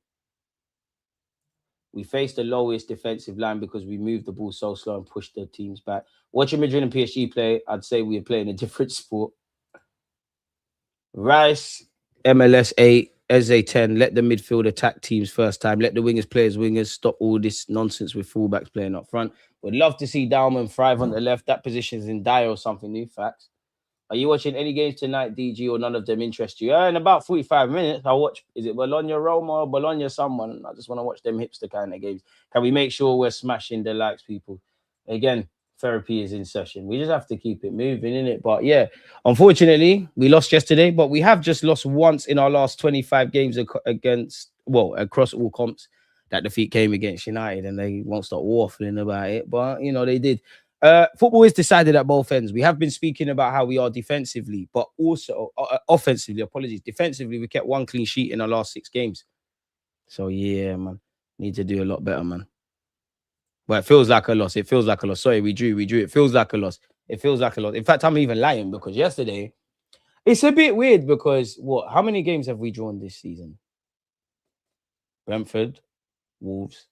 We faced the lowest defensive line because we moved the ball so slow and pushed the teams back. Watching Madrid and PSG play, I'd say we are playing a different sport. Rice, MLS 8, as a 10, let the midfield attack teams first time, let the wingers play as wingers, stop all this nonsense with fullbacks playing up front. Would love to see Dalman thrive on the left. That position is in dire or something new. Facts. Are you watching any games tonight, DG, or none of them interest you? In about 45 minutes, I'll watch, is it Bologna Roma or Bologna someone? I just want to watch them hipster kind of games. Can we make sure we're smashing the likes, people? Again, therapy is in session. We just have to keep it moving, innit? But yeah, unfortunately, we lost yesterday, but we have just lost once in our last 25 games across all comps. That defeat came against United, and they won't stop waffling about it. But, you know, they did. Football is decided at both ends. We have been speaking about how we are defensively, but also offensively, apologies. Defensively, we kept one clean sheet in our last 6 games. So, yeah, man. Need to do a lot better, man. But it feels like a loss. It feels like a loss. Sorry, we drew. It feels like a loss. It feels like a loss. In fact, I'm even lying because yesterday, it's a bit weird because how many games have we drawn this season? Brentford, Wolves.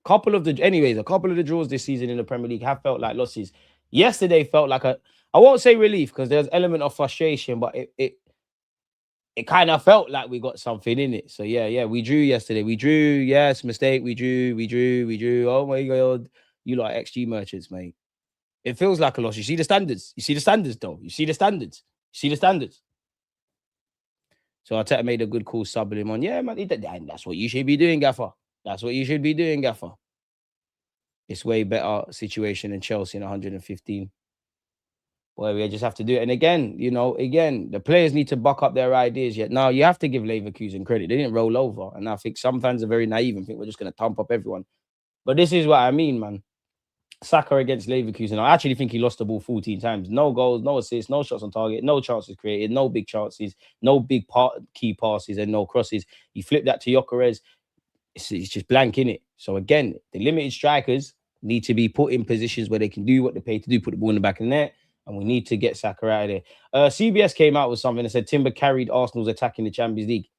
A couple of the draws this season in the Premier League have felt like losses. Yesterday felt like I won't say relief because there's element of frustration, but it kind of felt like we got something in it. So yeah, we drew yesterday. We drew, yes, mistake. We drew. Oh my God, you like XG merchants, mate. It feels like a loss. You see the standards. Though. You see the standards. So Arteta made a good call subbing him on. Yeah, man, that's what you should be doing, Gaffer. It's way better situation than Chelsea in 115. Boy, we just have to do it. And again, the players need to buck up their ideas yet. Now, you have to give Leverkusen credit. They didn't roll over. And I think some fans are very naive and think we're just going to thump up everyone. But this is what I mean, man. Saka against Leverkusen. I actually think he lost the ball 14 times. No goals, no assists, no shots on target, no chances created, no big chances, no big key passes, and no crosses. He flipped that to Gyökeres. It's just blank, innit? So again, the limited strikers need to be put in positions where they can do what they pay to do, put the ball in the back of the net, and we need to get Saka out of there. CBS came out with something that said Timber carried Arsenal's attack in the Champions League.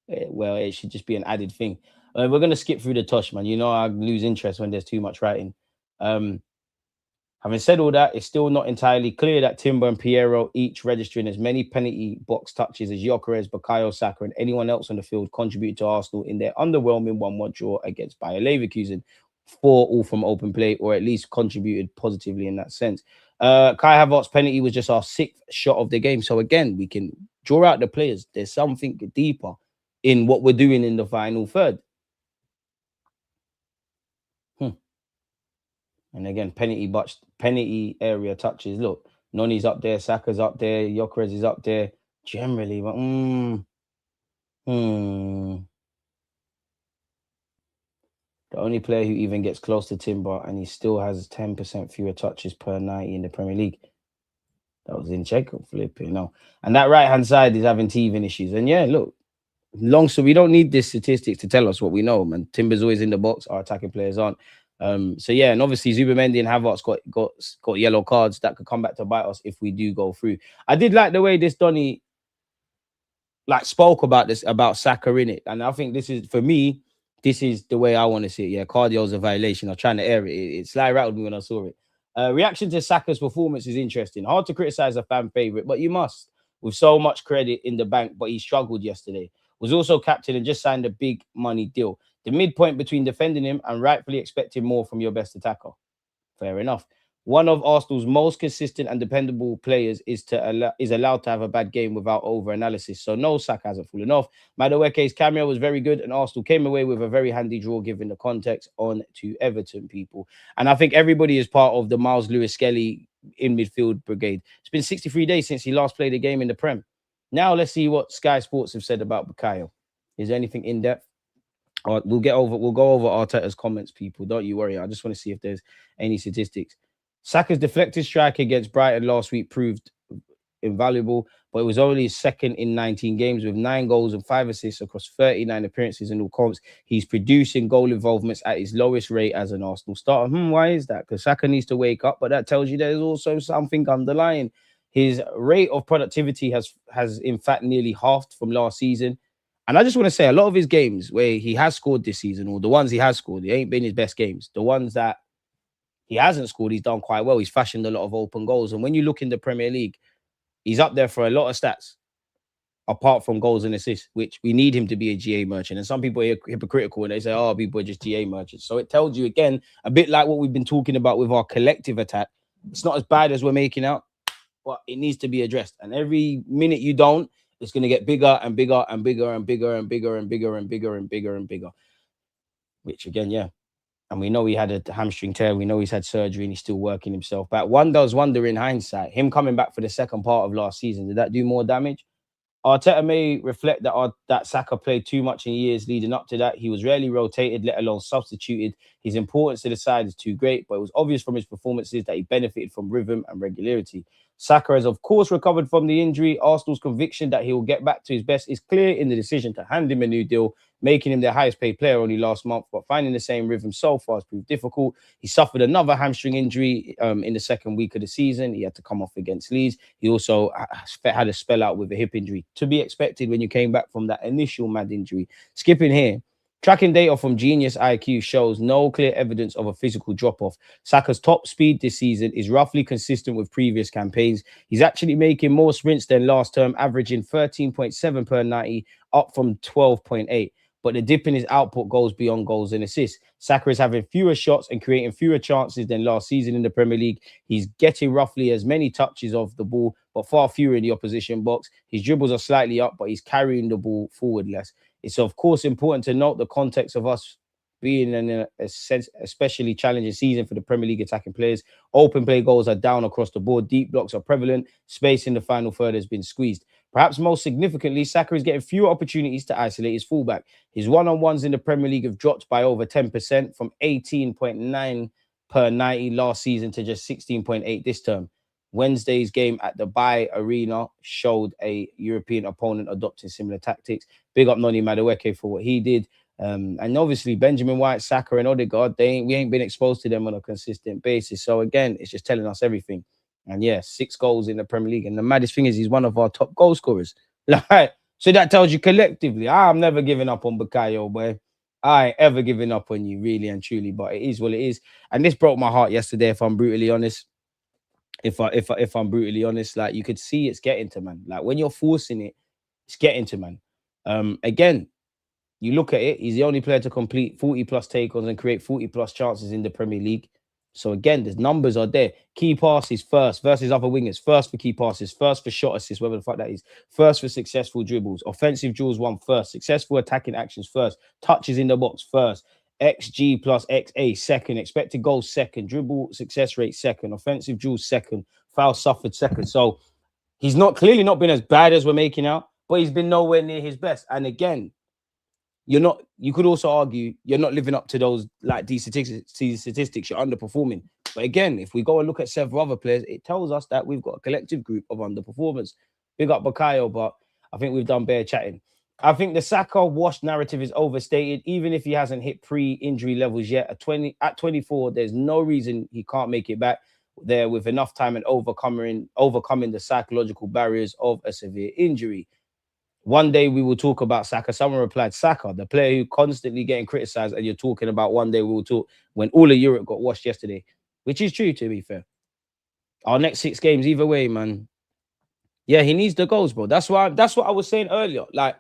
Well, it should just be an added thing. We're going to skip through the touch, man. You know, I lose interest when there's too much writing. Having said all that, it's still not entirely clear that Timber and Piero each registering as many penalty box touches as Gyökeres, Bukayo Saka, and anyone else on the field contributed to Arsenal in their underwhelming 1-1 draw against Bayer Leverkusen. 4 all from open play, or at least contributed positively in that sense. Kai Havertz's penalty was just our 6th shot of the game. So again, we can draw out the players. There's something deeper in what we're doing in the final third. And again, penalty area touches. Look, Noni's up there, Saka's up there, Gyökeres is up there. Generally, but the only player who even gets close to Timber, and he still has 10% fewer touches per 90 in the Premier League. That was in check, flipping no. And that right-hand side is having teething issues. And yeah, look, so we don't need this statistics to tell us what we know, man. Timber's always in the box, our attacking players aren't. So yeah, and obviously Zubimendi and Havertz got yellow cards that could come back to bite us if we do go through. I did like the way this Donny spoke about Saka in it, and I think this is, for me, this is the way I want to see it. Yeah, cardio's a violation. I'm trying to air it. It slightly rattled me when I saw it. Reaction to Saka's performance is interesting. Hard to criticize a fan favorite, but you must. With so much credit in the bank, but he struggled yesterday. Was also captain and just signed a big money deal. The midpoint between defending him and rightfully expecting more from your best attacker. Fair enough. One of Arsenal's most consistent and dependable players is allowed to have a bad game without over-analysis. So no, Saka hasn't fallen off. Madueke's cameo was very good, and Arsenal came away with a very handy draw given the context. On to Everton, people. And I think everybody is part of the Miles Lewis-Skelly in midfield brigade. It's been 63 days since he last played a game in the Prem. Now let's see what Sky Sports have said about Bukayo. Is there anything in depth? We'll go over Arteta's comments, people. Don't you worry. I just want to see if there's any statistics. Saka's deflected strike against Brighton last week proved invaluable, but it was only his second in 19 games with 9 goals and 5 assists across 39 appearances in all comps. He's producing goal involvements at his lowest rate as an Arsenal starter. Why is that? Because Saka needs to wake up, but that tells you there's also something underlying. His rate of productivity has in fact nearly halved from last season. And I just want to say, a lot of his games where he has scored this season, or the ones he has scored, they ain't been his best games. The ones that he hasn't scored, he's done quite well. He's fashioned a lot of open goals. And when you look in the Premier League, He's up there for a lot of stats, apart from goals and assists, which we need him to be a GA merchant. And some people are hypocritical and they say, oh, people are just GA merchants. So it tells you, again, a bit like what we've been talking about with our collective attack. It's not as bad as we're making out, but it needs to be addressed. And every minute you don't, it's going to get bigger and bigger and bigger and bigger and bigger and bigger and bigger and bigger and bigger. Which, again, yeah. And we know he had a hamstring tear. We know he's had surgery and he's still working himself back. One does wonder in hindsight, him coming back for the second part of last season, did that do more damage? Arteta may reflect that Saka played too much in years leading up to that. He was rarely rotated, let alone substituted. His importance to the side is too great, but it was obvious from his performances that he benefited from rhythm and regularity. Saka has, of course, recovered from the injury. Arsenal's conviction that he will get back to his best is clear in the decision to hand him a new deal, making him their highest paid player only last month, but finding the same rhythm so far has proved difficult. He suffered another hamstring injury in the second week of the season. He had to come off against Leeds. He also had a spell out with a hip injury, to be expected when you came back from that initial mad injury. Skipping here, tracking data from Genius IQ shows no clear evidence of a physical drop-off. Saka's top speed this season is roughly consistent with previous campaigns. He's actually making more sprints than last term, averaging 13.7 per 90, up from 12.8. But the dip in his output goes beyond goals and assists. Saka is having fewer shots and creating fewer chances than last season in the Premier League. He's getting roughly as many touches of the ball, but far fewer in the opposition box. His dribbles are slightly up, but he's carrying the ball forward less. It's, of course, important to note the context of us being in a especially challenging season for the Premier League attacking players. Open play goals are down across the board. Deep blocks are prevalent. Space in the final third has been squeezed. Perhaps most significantly, Saka is getting fewer opportunities to isolate his fullback. His one-on-ones in the Premier League have dropped by over 10%, from 18.9 per 90 last season to just 16.8 this term. Wednesday's game at the Bay Arena showed a European opponent adopting similar tactics. Big up Noni Madueke for what he did. And obviously Benjamin White, Saka and Odegaard, we ain't been exposed to them on a consistent basis. So again, it's just telling us everything. And yeah, 6 goals in the Premier League. And the maddest thing is he's one of our top goal scorers. Like, so that tells you collectively, I'm never giving up on Bukayo, boy. I ain't ever giving up on you, really and truly. But it is what it is. And this broke my heart yesterday, if I'm brutally honest. If I'm brutally honest, like, you could see it's getting to, man. Like, when you're forcing it, it's getting to, man. Again, you look at it, he's the only player to complete 40 plus takeons and create 40 plus chances in the Premier League. So again, the numbers are there. Key passes first versus other wingers. First for key passes, first for shot assists, whatever the fuck that is. First for successful dribbles. Offensive duels won first. Successful attacking actions first. Touches in the box first. XG plus XA second. Expected goals second. Dribble success rate second. Offensive duels second. Foul suffered second. So he's clearly not been as bad as we're making out, but he's been nowhere near his best. And again, you could also argue you're not living up to those, like, these statistics. You're underperforming. But again, if we go and look at several other players, it tells us that we've got a collective group of underperformers. Big up Bukayo, but I think we've done bare chatting. I think the Saka washed narrative is overstated, even if he hasn't hit pre-injury levels yet. At 24, there's no reason he can't make it back there with enough time and overcoming the psychological barriers of a severe injury. One day we will talk about Saka. Someone replied, Saka, the player who constantly getting criticized, and you're talking about one day we will talk, when all of Europe got washed yesterday, which is true, to be fair. Our next 6 games, either way, man. Yeah, he needs the goals, bro. That's what I was saying earlier. Like,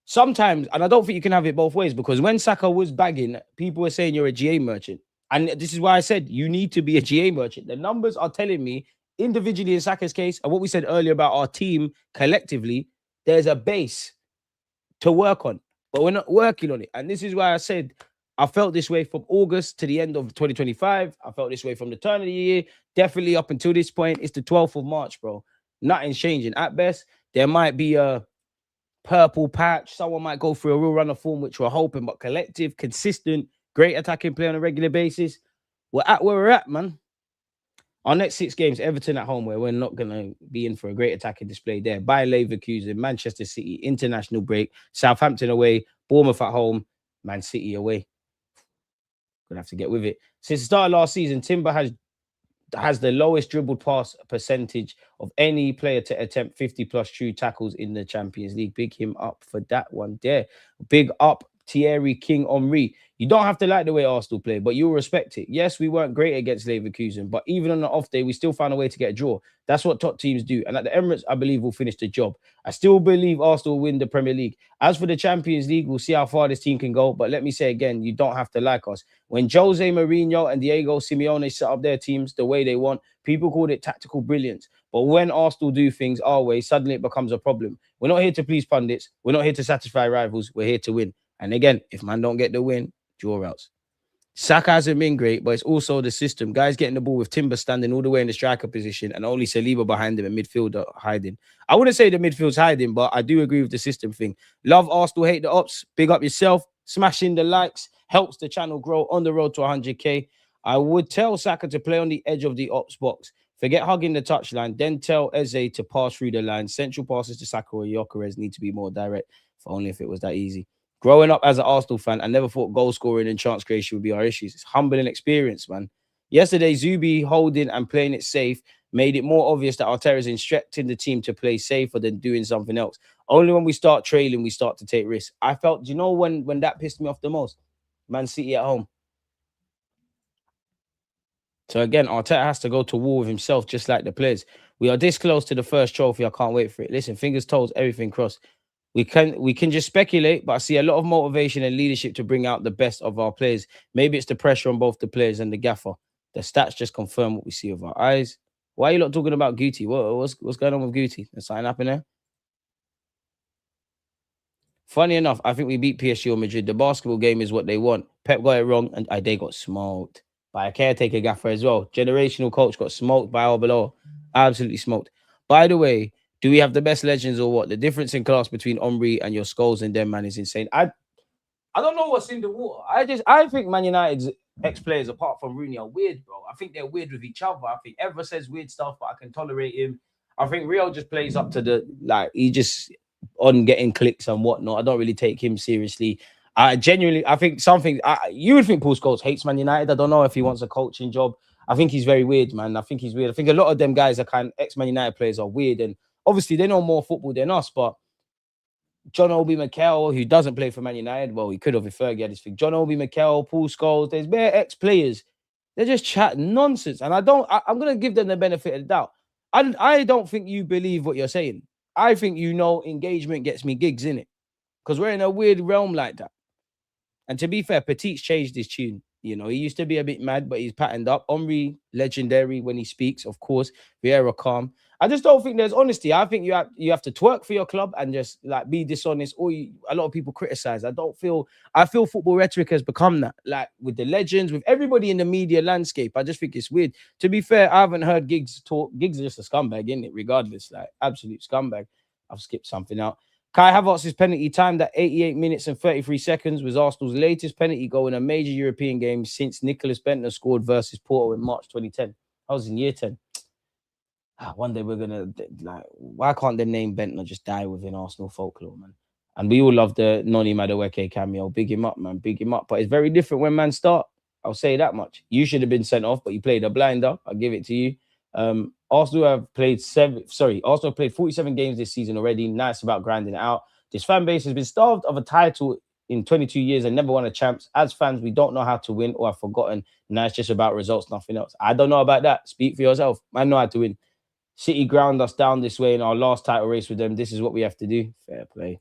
sometimes, and I don't think you can have it both ways, because when Saka was bagging, people were saying you're a GA merchant. And this is why I said you need to be a GA merchant. The numbers are telling me, individually in Saka's case, and what we said earlier about our team collectively, there's a base to work on, but we're not working on it. And this is why I said I felt this way from August to the end of 2025. I felt this way from the turn of the year, definitely up until this point. It's the 12th of March, bro. Nothing's changing. At best, there might be a purple patch. Someone might go through a real run of form, which we're hoping, but collective, consistent, great attacking play on a regular basis. We're at where we're at, man. Our next 6 games, Everton at home, where we're not going to be in for a great attacking display there. Bayer Leverkusen, Manchester City, international break, Southampton away, Bournemouth at home, Man City away. Going to have to get with it. Since the start of last season, Timber has the lowest dribbled pass percentage of any player to attempt 50-plus true tackles in the Champions League. Big him up for that one there. Big up Thierry King Henry. You don't have to like the way Arsenal play, but you'll respect it. Yes, we weren't great against Leverkusen, but even on the off day, we still found a way to get a draw. That's what top teams do. And at the Emirates, I believe we'll finish the job. I still believe Arsenal will win the Premier League. As for the Champions League, we'll see how far this team can go. But let me say again, you don't have to like us. When Jose Mourinho and Diego Simeone set up their teams the way they want, people called it tactical brilliance. But when Arsenal do things our way, suddenly it becomes a problem. We're not here to please pundits. We're not here to satisfy rivals. We're here to win. And again, if man don't get the win, draw outs. Saka hasn't been great, but it's also the system. Guys getting the ball with Timber standing all the way in the striker position and only Saliba behind him and midfielder hiding. I wouldn't say the midfield's hiding, but I do agree with the system thing. Love Arsenal, hate the ops. Big up yourself. Smashing the likes helps the channel grow on the road to 100k. I would tell Saka to play on the edge of the ops box. Forget hugging the touchline. Then tell Eze to pass through the line. Central passes to Saka or Gyökeres need to be more direct. If only if it was that easy. Growing up as an Arsenal fan, I never thought goal scoring and chance creation would be our issues. It's humbling experience, man. Yesterday, Zubi holding and playing it safe made it more obvious that Arteta is instructing the team to play safer than doing something else. Only when we start trailing, we start to take risks. I felt, do you know when that pissed me off the most? Man City at home. So again, Arteta has to go to war with himself, just like the players. We are this close to the first trophy. I can't wait for it. Listen, fingers, toes, everything crossed. We can just speculate, but I see a lot of motivation and leadership to bring out the best of our players. Maybe it's the pressure on both the players and the gaffer. The stats just confirm what we see with our eyes. Why are you not talking about Guti? What's going on with Guti? There's something happening there? Funny enough, I think we beat PSG or Madrid. The basketball game is what they want. Pep got it wrong, and they got smoked by a caretaker gaffer as well. Generational coach got smoked by Arbeloa. Absolutely smoked. By the way, do we have the best legends or what? The difference in class between Omri and your Scholes and them, man, is insane. I don't know what's in the water. I think Man United's ex-players, apart from Rooney, are weird, bro. I think they're weird with each other. I think Evra says weird stuff, but I can tolerate him. I think Rio just plays up to he just on getting clicks and whatnot. I don't really take him seriously. I think you would think Paul Scholes hates Man United. I don't know if he wants a coaching job. I think he's very weird, man. I think he's weird. I think a lot of them guys are ex-Man United players are weird, and obviously they know more football than us, but John Obi Mikel, who doesn't play for Man United, well, he could have if Fergie had his thing. John Obi Mikel, Paul Scholes, there's bare ex-players. They're just chatting nonsense. And I'm going to give them the benefit of the doubt. I don't think you believe what you're saying. I think engagement gets me gigs, innit? Because we're in a weird realm like that. And to be fair, Petit's changed his tune. He used to be a bit mad, but he's patterned up. Omri, legendary when he speaks, of course. Vieira, calm. I just don't think there's honesty. I think you have to twerk for your club and just be dishonest. Or a lot of people criticize. I feel football rhetoric has become that. Like with the legends, with everybody in the media landscape. I just think it's weird. To be fair, I haven't heard Giggs talk. Giggs is just a scumbag, isn't it? Regardless, absolute scumbag. I've skipped something out. Kai Havertz's penalty timed at 88 minutes and 33 seconds was Arsenal's latest penalty goal in a major European game since Nicholas Bentner scored versus Porto in March 2010. That was in year 10. One day we're going to, why can't the name Bentner just die within Arsenal folklore, man? And we all love the Noni Madueke cameo. Big him up, man. Big him up. But it's very different when man start. I'll say that much. You should have been sent off, but you played a blinder. I'll give it to you. Arsenal have played 47 games this season already. Now it's about grinding it out. This fan base has been starved of a title in 22 years and never won a champs. As fans, we don't know how to win or have forgotten. Now it's just about results, nothing else. I don't know about that. Speak for yourself. I know how to win. City ground us down this way in our last title race with them. This is what we have to do. Fair play.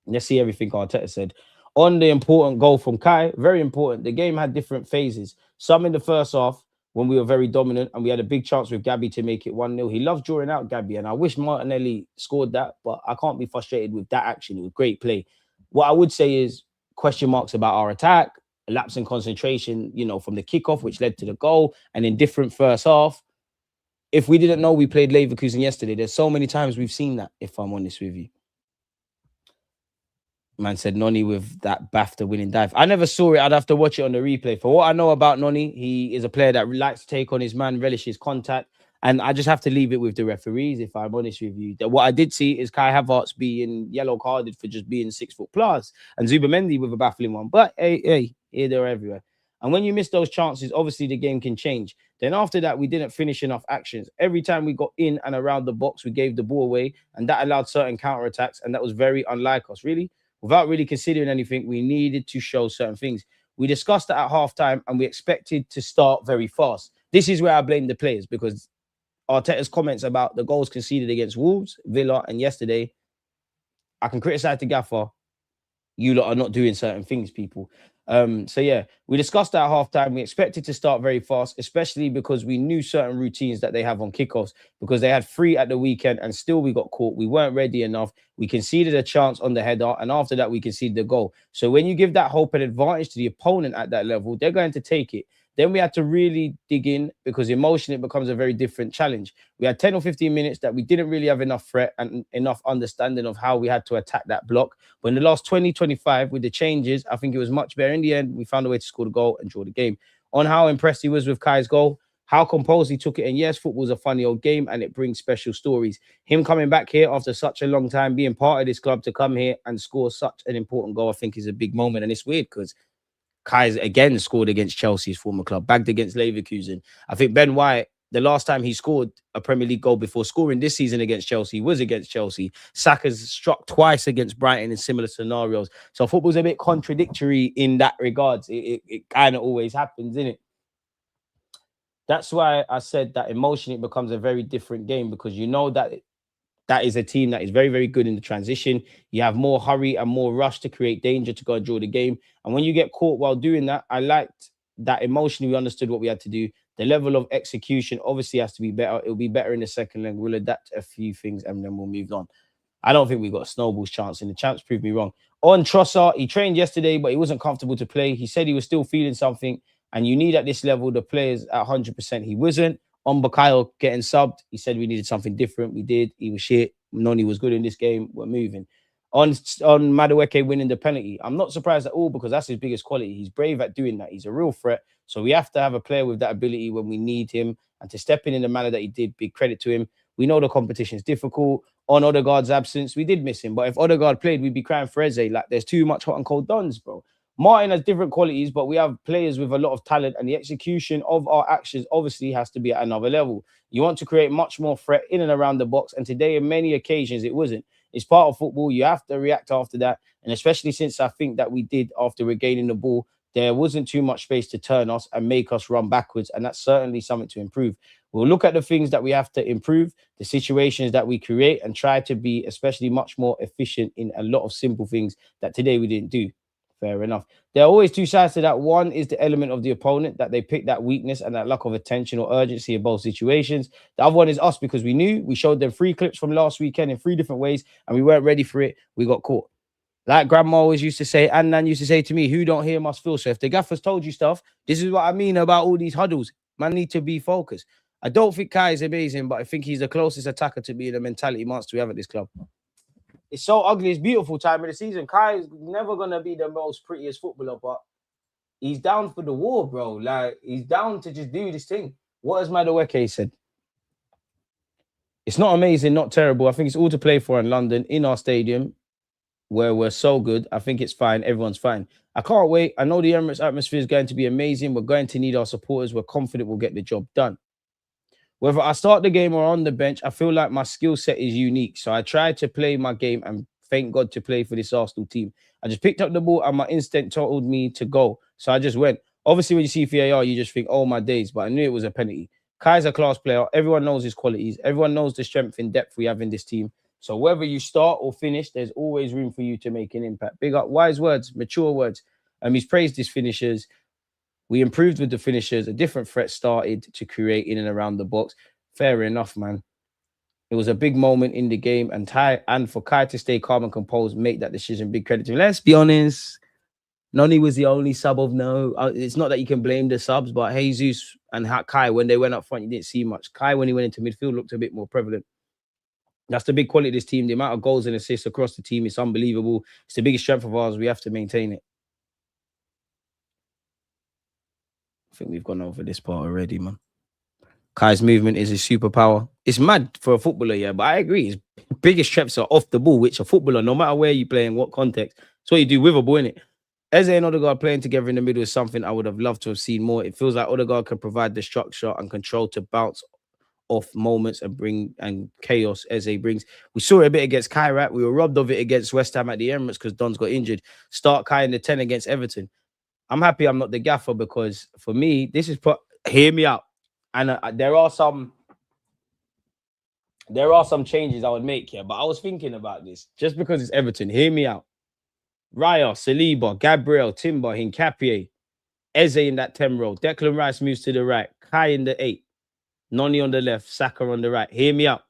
Let's see everything Arteta said. On the important goal from Kai, very important. The game had different phases. Some in the first half, when we were very dominant and we had a big chance with Gabby to make it 1-0. He loves drawing out Gabby, and I wish Martinelli scored that, but I can't be frustrated with that action. It was great play. What I would say is question marks about our attack, a lapse in concentration, from the kickoff, which led to the goal, and in different first half. If we didn't know we played Leverkusen yesterday, there's so many times we've seen that, if I'm honest with you. Man said Noni with that BAFTA winning dive. I never saw it. I'd have to watch it on the replay. For what I know about Noni, he is a player that likes to take on his man, relishes contact. And I just have to leave it with the referees, if I'm honest with you. What I did see is Kai Havertz being yellow carded for just being 6 foot plus, and Zubamendi with a baffling one. But hey, here, they're everywhere. And when you miss those chances, obviously the game can change. Then after that, we didn't finish enough actions. Every time we got in and around the box, we gave the ball away, and that allowed certain counterattacks, and that was very unlike us. Really? without really considering anything, we needed to show certain things. We discussed that at halftime and we expected to start very fast. This is where I blame the players because Arteta's comments about the goals conceded against Wolves, Villa, and yesterday, I can criticize the gaffer. You lot are not doing certain things, people. So yeah, we discussed that at halftime. We expected to start very fast, especially because we knew certain routines that they have on kickoffs because they had 3 at the weekend and still we got caught. We weren't ready enough. We conceded a chance on the header, and after that, we conceded the goal. So when you give that hope and advantage to the opponent at that level, they're going to take it. Then we had to really dig in because emotionally it becomes a very different challenge. We had 10 or 15 minutes that we didn't really have enough threat and enough understanding of how we had to attack that block. But in the last 20, 25, with the changes, I think it was much better. In the end, we found a way to score the goal and draw the game. On how impressed he was with Kai's goal, how composed he took it. And yes, football's a funny old game and it brings special stories. Him coming back here after such a long time, being part of this club to come here and score such an important goal, I think is a big moment. And it's weird because Kai's again scored against Chelsea's former club, bagged against Leverkusen. I think Ben White, the last time he scored a Premier League goal before scoring this season against Chelsea was against Chelsea. Saka's struck twice against Brighton in similar scenarios. So football's a bit contradictory in that regards. It kind of always happens, isn't it? That's why I said that emotionally it becomes a very different game because you know that that is a team that is very, very good in the transition. You have more hurry and more rush to create danger to go and draw the game. And when you get caught while doing that, I liked that emotionally we understood what we had to do. The level of execution obviously has to be better. It'll be better in the second leg. We'll adapt a few things and then we'll move on. I don't think we got a snowball's chance, and the champs proved me wrong. On Trossard, he trained yesterday, but he wasn't comfortable to play. He said he was still feeling something, and you need at this level the players at 100%. He wasn't. On Bakayo getting subbed, he said we needed something different. We did. He was shit. Noni was good in this game. We're moving. On Madueke winning the penalty, I'm not surprised at all because that's his biggest quality. He's brave at doing that. He's a real threat. So we have to have a player with that ability when we need him, and to step in the manner that he did, big credit to him. We know the competition is difficult. On Odegaard's absence, we did miss him. But if Odegaard played, we'd be crying for Eze. Like, there's too much hot and cold dons, bro. Martin has different qualities, but we have players with a lot of talent, and the execution of our actions obviously has to be at another level. You want to create much more threat in and around the box, and today, on many occasions, it wasn't. It's part of football. You have to react after that, and especially since I think that we did after regaining the ball, there wasn't too much space to turn us and make us run backwards, and that's certainly something to improve. We'll look at the things that we have to improve, the situations that we create, and try to be especially much more efficient in a lot of simple things that today we didn't do. Fair enough. There are always two sides to that. One is the element of the opponent, that they pick that weakness and that lack of attention or urgency in both situations. The other one is us because we knew. We showed them 3 clips from last weekend in 3 different ways and we weren't ready for it. We got caught. Like Grandma always used to say, and Nan used to say to me, who don't hear must feel. So if the gaffer's told you stuff, this is what I mean about all these huddles. Man need to be focused. I don't think Kai is amazing, but I think he's the closest attacker to being a mentality monster we have at this club. It's so ugly. It's beautiful time of the season. Kai is never going to be the most prettiest footballer, but he's down for the war, bro. Like, he's down to just do this thing. What has Madueke said? It's not amazing, not terrible. I think it's all to play for in London, in our stadium, where we're so good. I think it's fine. Everyone's fine. I can't wait. I know the Emirates atmosphere is going to be amazing. We're going to need our supporters. We're confident we'll get the job done. Whether I start the game or on the bench, I feel like my skill set is unique. So I tried to play my game and thank God to play for this Arsenal team. I just picked up the ball and my instinct told me to go. So I just went. Obviously, when you see VAR, you just think, oh, my days. But I knew it was a penalty. Kai's a class player. Everyone knows his qualities. Everyone knows the strength and depth we have in this team. So whether you start or finish, there's always room for you to make an impact. Big up, wise words, mature words. He's praised his finishers. We improved with the finishers. A different threat started to create in and around the box. Fair enough, man. It was a big moment in the game, and for Kai to stay calm and composed, make that decision. Big credit to him. Let's be honest. Noni was the only sub of no. It's not that you can blame the subs, but Jesus and Kai, when they went up front, you didn't see much. Kai, when he went into midfield, looked a bit more prevalent. That's the big quality of this team. The amount of goals and assists across the team is unbelievable. It's the biggest strength of ours. We have to maintain it. I think we've gone over this part already, man. Kai's movement is his superpower. It's mad for a footballer, yeah, but I agree. His biggest strengths are off the ball, which a footballer, no matter where you play in what context, it's what you do with a ball, innit? Eze and Odegaard playing together in the middle is something I would have loved to have seen more. It feels like Odegaard can provide the structure and control to bounce off moments and chaos Eze brings. We saw it a bit against Kai, right? We were robbed of it against West Ham at the Emirates because Don's got injured. Start Kai in the 10 against Everton. I'm happy I'm not the gaffer because for me, this is hear me out. And there are some changes I would make here, but I was thinking about this just because it's Everton. Hear me out. Raya, Saliba, Gabriel, Timber, Hincapié, Eze in that 10 role. Declan Rice moves to the right. Kai in the 8. Noni on the left. Saka on the right. Hear me out.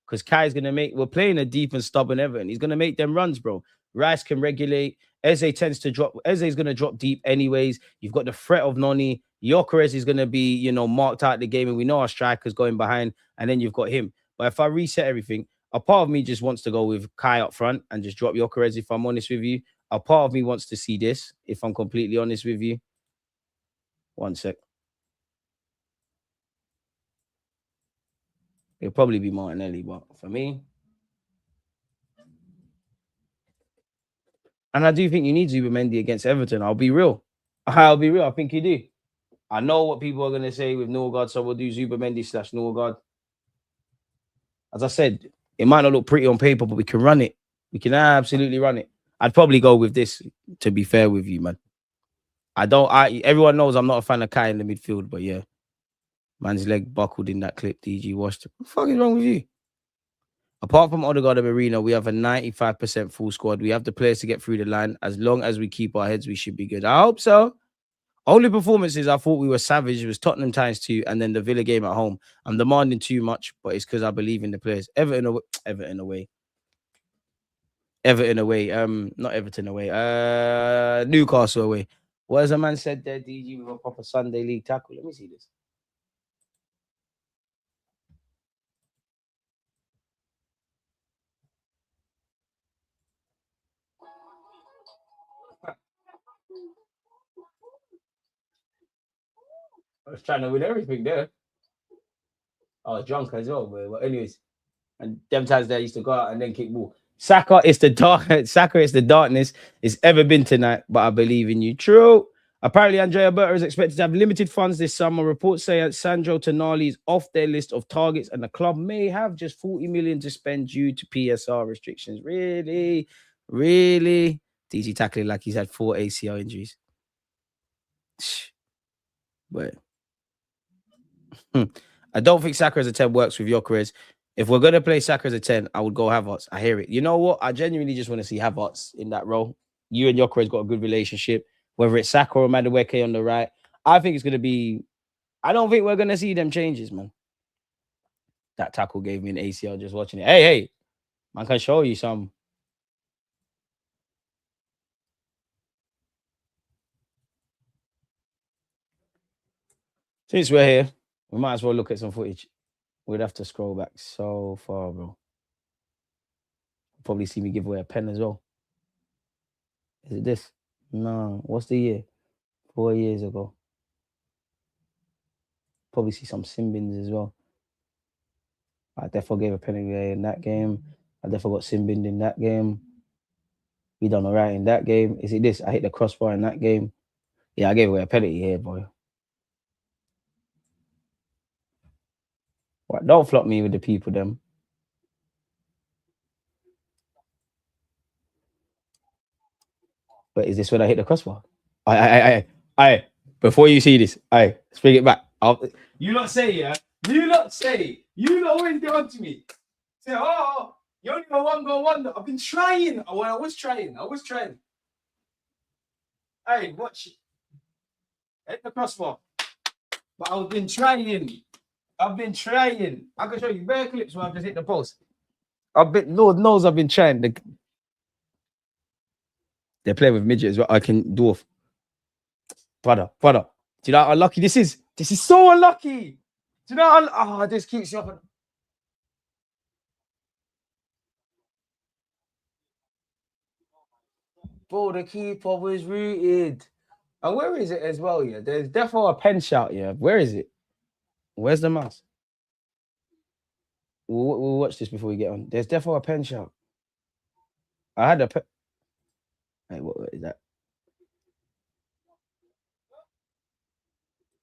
Because Kai's going to we're playing a deep and stubborn Everton. He's going to make them runs, bro. Rice can regulate. Eze tends to drop. Eze's going to drop deep anyways. You've got the threat of Noni. Gyökeres is going to be, marked out the game. And we know our striker's going behind. And then you've got him. But if I reset everything, a part of me just wants to go with Kai up front and just drop Gyökeres, if I'm honest with you. A part of me wants to see this, if I'm completely honest with you. One sec. It'll probably be Martinelli, but for me. And I do think you need Zubimendi against Everton. I'll be real. I think you do. I know what people are going to say with Norgard, so we'll do Zubimendi / Norgard. As I said, it might not look pretty on paper, but we can run it. We can absolutely run it. I'd probably go with this, to be fair with you, man. Everyone knows I'm not a fan of Kai in the midfield, but yeah. Man's leg buckled in that clip, DG watched. What the fuck is wrong with you? Apart from Odegaard and Marino, we have a 95% full squad. We have the players to get through the line. As long as we keep our heads, we should be good. I hope so. Only performances I thought we were savage was Tottenham ×2 and then the Villa game at home. I'm demanding too much, but it's because I believe in the players. Everton away. Not Everton away. Newcastle away. What has a man said there, DG, with a proper Sunday league tackle? Let me see this. I was trying to win everything there. I was drunk as well, but anyways. And them times that I used to go out and then kick ball. Saka is the darkness it's ever been tonight, but I believe in you. True. Apparently, Andrea Berta is expected to have limited funds this summer. Reports say that Sandro Tonali is off their list of targets, and the club may have just 40 million to spend due to PSR restrictions. Really? DG tackling like he's had 4 ACL injuries. But I don't think Saka as a 10 works with Gyökeres. If we're going to play Saka as a 10, I would go Havertz. I hear it. You know what? I genuinely just want to see Havertz in that role. You and Gyökeres got a good relationship. Whether it's Saka or Madueke on the right, I think it's going to be... I don't think we're going to see them changes, man. That tackle gave me an ACL just watching it. Hey, man can show you some. Since we're here, we might as well look at some footage. We'd have to scroll back so far, bro. Probably see me give away a pen as well. Is it this? No. What's the year? 4 years ago. Probably see some Simbins as well. I definitely gave a penalty in that game. I definitely got Simbin in that game. We done all right in that game. Is it this? I hit the crossbar in that game. Yeah, I gave away a penalty here, boy. What? Don't flop me with the people, them. But is this when I hit the crossbar? I. Before you see this, let's bring it back. You not say, yeah? You not always get on to me. Say, oh, you only got one goal wonder. I've been trying. I was trying. Hey, watch it. Hit the crossbar. But I've been trying. I can show you bare clips where I've just hit the post. Lord knows I've been trying. They're playing with midget as well. I can dwarf. Brother. Do you know how unlucky this is? This is so unlucky. Do you know how this keeps you up? Bro, the keeper was rooted. And where is it as well? Yeah, there's definitely a pen shout. Yeah, where is it? Where's the mouse? We'll watch this before we get on. There's definitely a pen shout. I had a pen. Hey, what is that?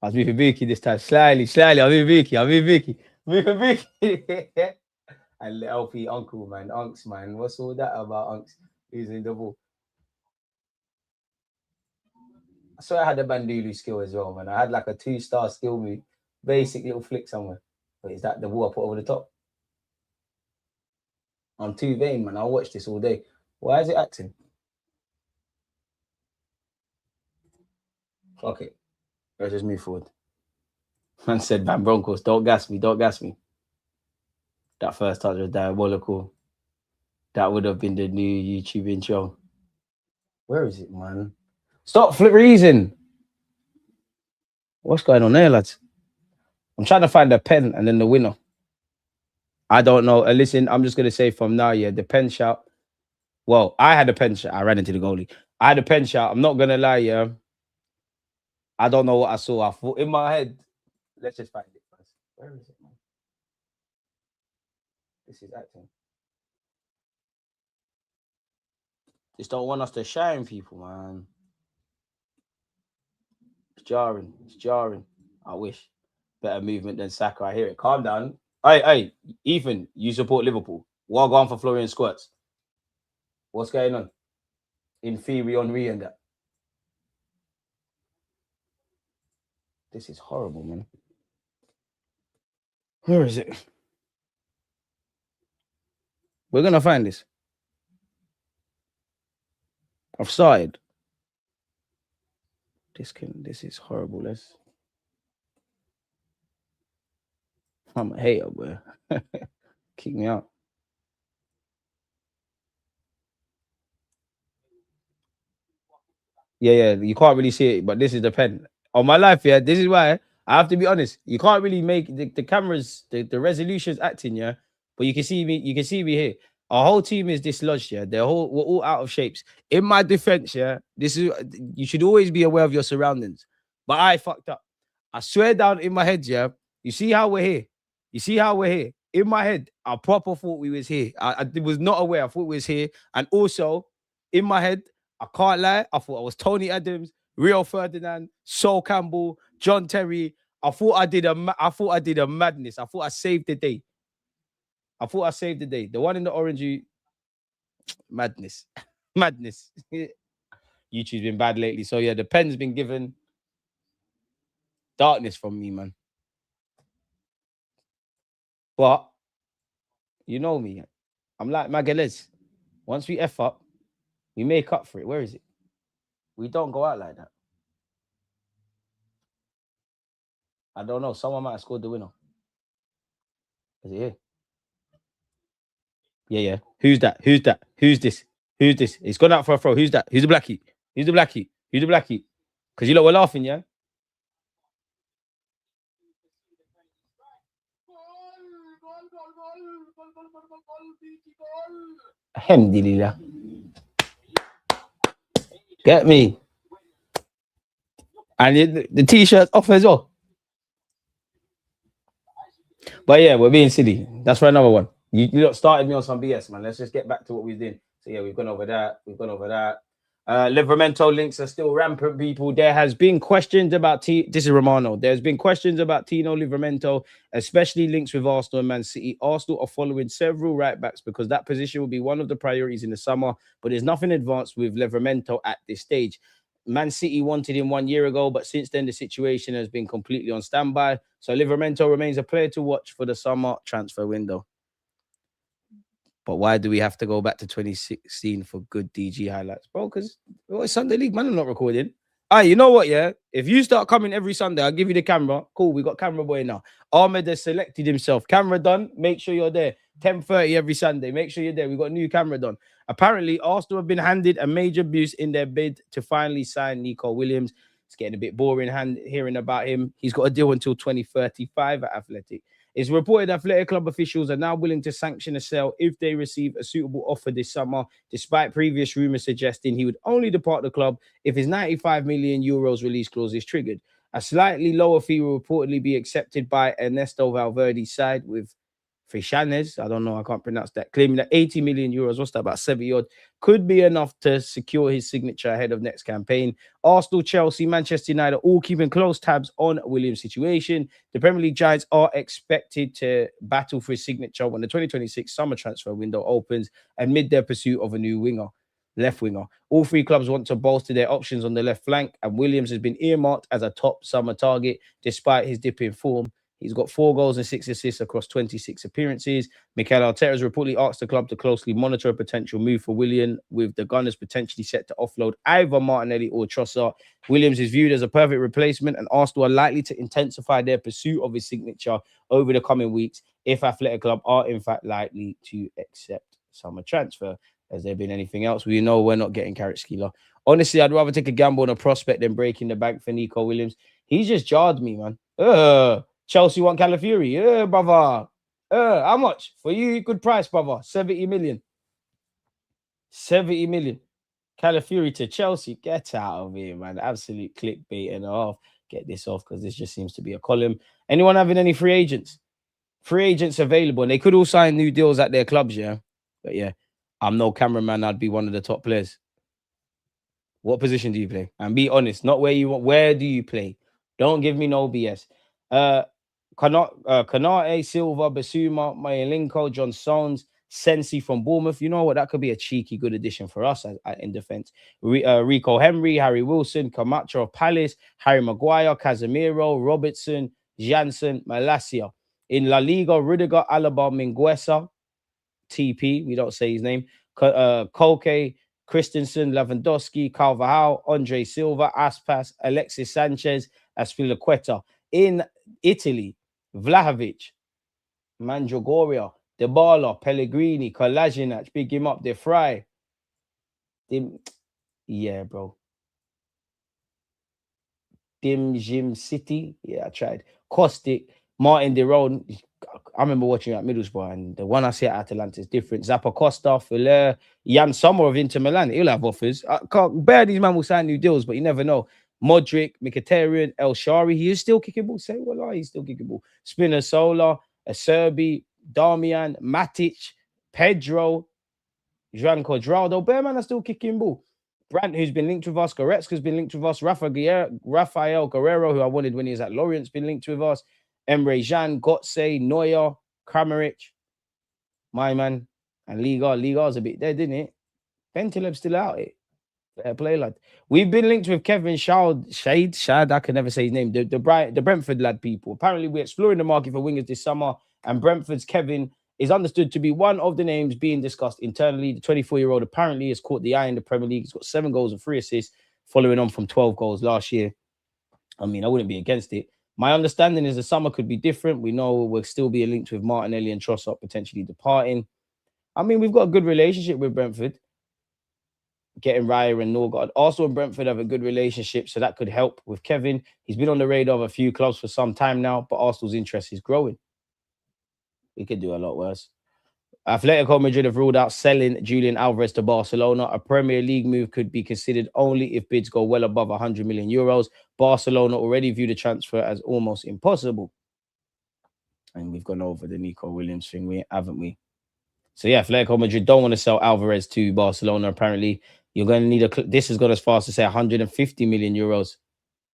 I was moving Vicky this time. Slightly. I'll move Vicky. Moving big. And the LP uncle, man. Unks, man. What's all that about Unks losing the ball? I swear I had a Bandulu skill as well, man. I had like a 2-star skill move. Basic little flick somewhere. But is that the ball I put over the top? I'm too vain, man. I'll watch this all day. Why is it acting? Okay. Let's just move forward. Man said, man, Broncos, don't gas me, don't gas me. That first touch was diabolical. That would have been the new YouTube intro. Where is it, man? Stop freezing. What's going on there, lads? I'm trying to find the pen and then the winner. I don't know. Listen, I'm just going to say from now, yeah, the pen shout. Well, I had a pen shout. I ran into the goalie. I had a pen shout. I'm not going to lie, yeah. I don't know what I saw. I thought in my head, let's just find it first. Where is it, man? This is acting. Just don't want us to shine, people, man. It's jarring. It's jarring. I wish. Better movement than Saka. I hear it. Calm down. Hey, Ethan, you support Liverpool. Well gone for Florian Squirts. What's going on? Inferior Henry and that. This is horrible, man. Where is it? We're gonna find this. I've started. This is horrible. I'm a hater, boy. Kick me out. Yeah, you can't really see it, but this is the pen. On my life, yeah, this is why I have to be honest. You can't really make the cameras, the resolution's acting, yeah. But you can see me here. Our whole team is dislodged, yeah. We're all out of shapes. In my defense, yeah, this is you should always be aware of your surroundings. But I fucked up. I swear down in my head, yeah. You see how we're here? You see how we're here? In my head, I proper thought we was here. I was not aware. I thought we was here. And also, in my head, I can't lie. I thought I was Tony Adams, Rio Ferdinand, Sol Campbell, John Terry. I thought I did a madness. I thought I saved the day. The one in the orangey, madness. Madness. YouTube's been bad lately. So yeah, the pen's been given darkness from me, man. But you know me. I'm like Magalhaes. Once we F up, we make up for it. Where is it? We don't go out like that. I don't know. Someone might have scored the winner. Is it here? Yeah. Who's that? Who's this? Who's this? It's gone out for a throw. Who's that? Who's the blackie? Because you lot were laughing, yeah? Alhamdulillah. Get me. And the t-shirt's off as well. But yeah, we're being silly. That's for another one. You lot started me on some BS, man. Let's just get back to what we're doing. So yeah, we've gone over that. Livramento links are still rampant, people. There has been questions about this is Romano. There's been questions about Tino Livramento, especially links with Arsenal and Man City. Arsenal are following several right backs because that position will be one of the priorities in the summer, but there's nothing advanced with Livramento at this stage. Man City wanted him 1 year ago, but since then the situation has been completely on standby. So Livramento remains a player to watch for the summer transfer window. But why do we have to go back to 2016 for good DG highlights, bro? Because it's Sunday League, man. I'm not recording. You know what, yeah? If you start coming every Sunday, I'll give you the camera. Cool, we got camera boy now. Ahmed has selected himself. Camera done. Make sure you're there. 10:30 every Sunday. Make sure you're there. We got a new camera done. Apparently, Arsenal have been handed a major boost in their bid to finally sign Nico Williams. It's getting a bit boring hearing about him. He's got a deal until 2035 at Athletic. It's reported Athletic Club officials are now willing to sanction a sale if they receive a suitable offer this summer, despite previous rumours suggesting he would only depart the club if his 95 million euros release clause is triggered. A slightly lower fee will reportedly be accepted by Ernesto Valverde's side, with Fishanes, I don't know, I can't pronounce that, claiming that 80 million euros, what's that, about 70 odd, could be enough to secure his signature ahead of next campaign. Arsenal, Chelsea, Manchester United all keeping close tabs on Williams' situation. The Premier League giants are expected to battle for his signature when the 2026 summer transfer window opens amid their pursuit of a new left winger. All three clubs want to bolster their options on the left flank, and Williams has been earmarked as a top summer target despite his dip in form. He's got 4 goals and 6 assists across 26 appearances. Mikel Arteta has reportedly asked the club to closely monitor a potential move for William, with the Gunners potentially set to offload either Martinelli or Trossard. Williams is viewed as a perfect replacement, and Arsenal are likely to intensify their pursuit of his signature over the coming weeks if Athletic Club are in fact likely to accept summer transfer. Has there been anything else? We know we're not getting Carrot Skeeler. Honestly, I'd rather take a gamble on a prospect than breaking the bank for Nico Williams. He's just jarred me, man. Chelsea want Calafiori. Brother. How much? For you, good price, brother. 70 million. 70 million. Calafiori to Chelsea. Get out of here, man. Absolute clickbait and a half. Get this off because this just seems to be a column. Anyone having any free agents? Free agents available. And they could all sign new deals at their clubs, yeah? But yeah, I'm no cameraman. I'd be one of the top players. What position do you play? And be honest, not where you want. Where do you play? Don't give me no BS. Kanate, Silva, Basuma, Mayelinko, John Stones, Sensi from Bournemouth. You know what? That could be a cheeky good addition for us in defense. Rico Henry, Harry Wilson, Camacho of Palace, Harry Maguire, Casemiro, Robertson, Janssen, Malacia. In La Liga, Rudiger, Alaba, Mingueza, TP, we don't say his name, Koke, Christensen, Lewandowski, Carvajal, Andre Silva, Aspas, Alexis Sanchez, Aspilicueta. In Italy, Vlahovic, Mandragoria, Dybala, Pellegrini, Kolasinac, big him up, De Vrij. Yeah, bro. Jim City, yeah, I tried. Kostic, Martin De Roon. I remember watching at Middlesbrough, and the one I see at Atalanta is different. Zappa Costa, Fuller, Jan Sommer of Inter Milan. He'll have offers. I can't bear these men will sign new deals, but you never know. Modric, Mkhitaryan, El Shari, he is still kicking ball. Say what he's still kicking ball. Spinazzola, Acerbi, Darmian, Matic, Pedro, Joan Cuadrado. Bear man are still kicking ball. Brandt, who's been linked with us, Goretzka's been linked with us, Rafael Guerrero, who I wanted when he was at Lorient, been linked with us, Emre Can, Gotze, Neuer, Kramaric, my man, and Liga's a bit dead, didn't it? Bentaleb's still out, it. Fair play, lad. We've been linked with Kevin Shad, I can never say his name, the Brentford lad people. Apparently, we're exploring the market for wingers this summer, and Brentford's Kevin is understood to be one of the names being discussed internally. The 24-year-old apparently has caught the eye in the Premier League. He's got 7 goals and 3 assists, following on from 12 goals last year. I mean, I wouldn't be against it. My understanding is the summer could be different. We know we'll still be linked with Martinelli and Trossard potentially departing. I mean, we've got a good relationship with Brentford, getting Raya and Norgard. Arsenal and Brentford have a good relationship, so that could help with Kevin. He's been on the radar of a few clubs for some time now, but Arsenal's interest is growing. We could do a lot worse. Atletico Madrid have ruled out selling Julian Alvarez to Barcelona. A Premier League move could be considered only if bids go well above 100 million euros. Barcelona already view the transfer as almost impossible. And we've gone over the Nico Williams thing, haven't we? So yeah, Atletico Madrid don't want to sell Alvarez to Barcelona. Apparently, you're going to need this has gone as far as to say 150 million euros.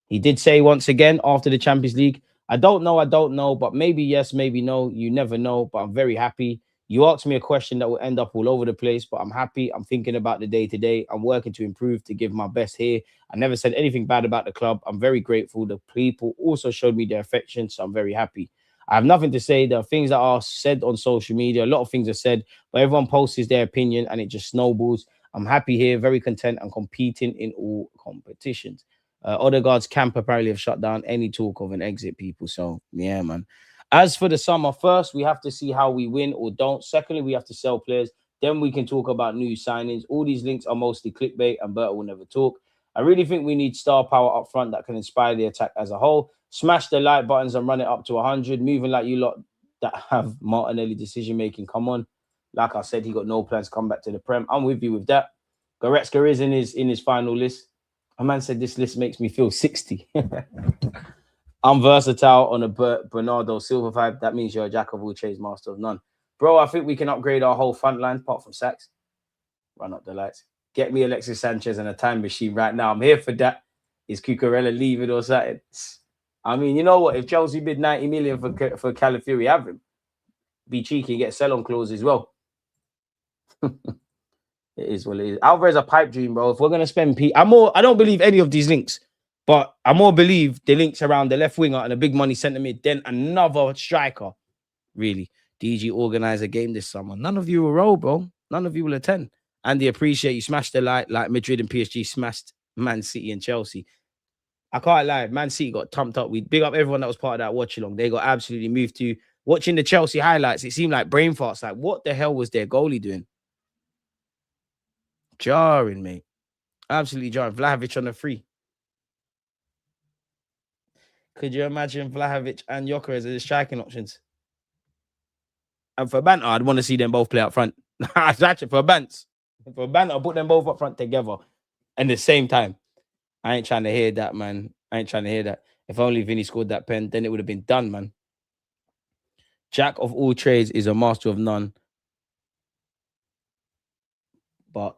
He did say once again after the Champions League, I don't know, but maybe yes, maybe no. You never know, but I'm very happy. You asked me a question that will end up all over the place, but I'm happy. I'm thinking about the day-to-day. I'm working to improve, to give my best here. I never said anything bad about the club. I'm very grateful. The people also showed me their affection, so I'm very happy. I have nothing to say. There are things that are said on social media. A lot of things are said, but everyone posts their opinion, and it just snowballs. I'm happy here, very content, and competing in all competitions. Odegaard's camp apparently have shut down any talk of an exit, people. So, yeah, man. As for the summer, first, we have to see how we win or don't. Secondly, we have to sell players. Then we can talk about new signings. All these links are mostly clickbait, and Berta will never talk. I really think we need star power up front that can inspire the attack as a whole. Smash the like buttons and run it up to 100. Moving like you lot that have Martinelli decision-making. Come on. Like I said, he got no plans to come back to the Prem. I'm with you with that. Goretzka is in his final list. A man said this list makes me feel 60. I'm versatile on a Bernardo Silva vibe. That means you're a jack of all trades, master of none. Bro, I think we can upgrade our whole front line, apart from Saks. Run up the lights. Get me Alexis Sanchez and a time machine right now. I'm here for that. Is Cucurella leaving or something? I mean, you know what? If Chelsea bid 90 million for Calafiori, have him. Be cheeky and get sell-on clause as well. It is what it is. Alvarez a pipe dream, bro. If we're gonna spend I don't believe any of these links, but I more believe the links around the left winger and a big money centre mid, then another striker. Really, DG organize a game this summer. None of you will roll, bro. None of you will attend. Andy, appreciate you smashed the light like Madrid and PSG smashed Man City and Chelsea. I can't lie, Man City got thumped up. We big up everyone that was part of that watch along. They got absolutely moved to watching the Chelsea highlights. It seemed like brain farts. Like, what the hell was their goalie doing? Jarring, mate. Absolutely jarring. Vlahovic on the free. Could you imagine Vlahovic and Jokeres as the striking options? And for banter, I'd want to see them both play up front. Actually, for banter, I'll put them both up front together at the same time. I ain't trying to hear that, man. I ain't trying to hear that. If only Vinny scored that pen, then it would have been done, man. Jack of all trades is a master of none. But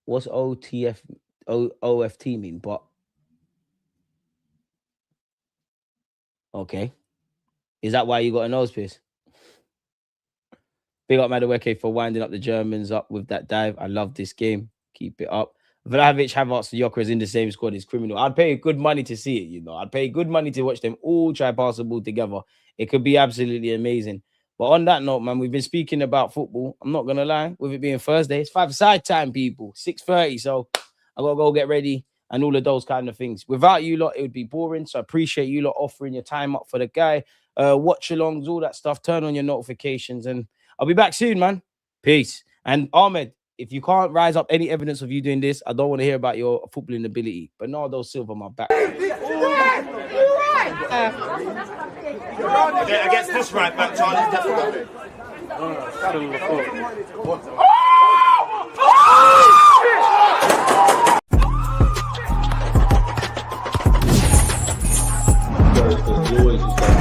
what's OFT mean? But okay. Is that why you got a nose pierce? Big up Madueke for winding up the Germans up with that dive. I love this game. Keep it up. Vlahovic, Havertz, and Jokeres in the same squad is criminal. I'd pay good money to see it, you know. I'd pay good money to watch them all try pass the ball together. It could be absolutely amazing. But on that note, man, we've been speaking about football. I'm not going to lie. With it being Thursday, it's 5-side time, people. 6:30. So I got to go get ready and all of those kind of things. Without you lot, it would be boring. So I appreciate you lot offering your time up for the guy. Watch alongs, all that stuff. Turn on your notifications. And I'll be back soon, man. Peace. And Ahmed, if you can't rise up any evidence of you doing this, I don't want to hear about your footballing ability. Bernardo Silva, my back. Against this right back, Charlie's definitely. You always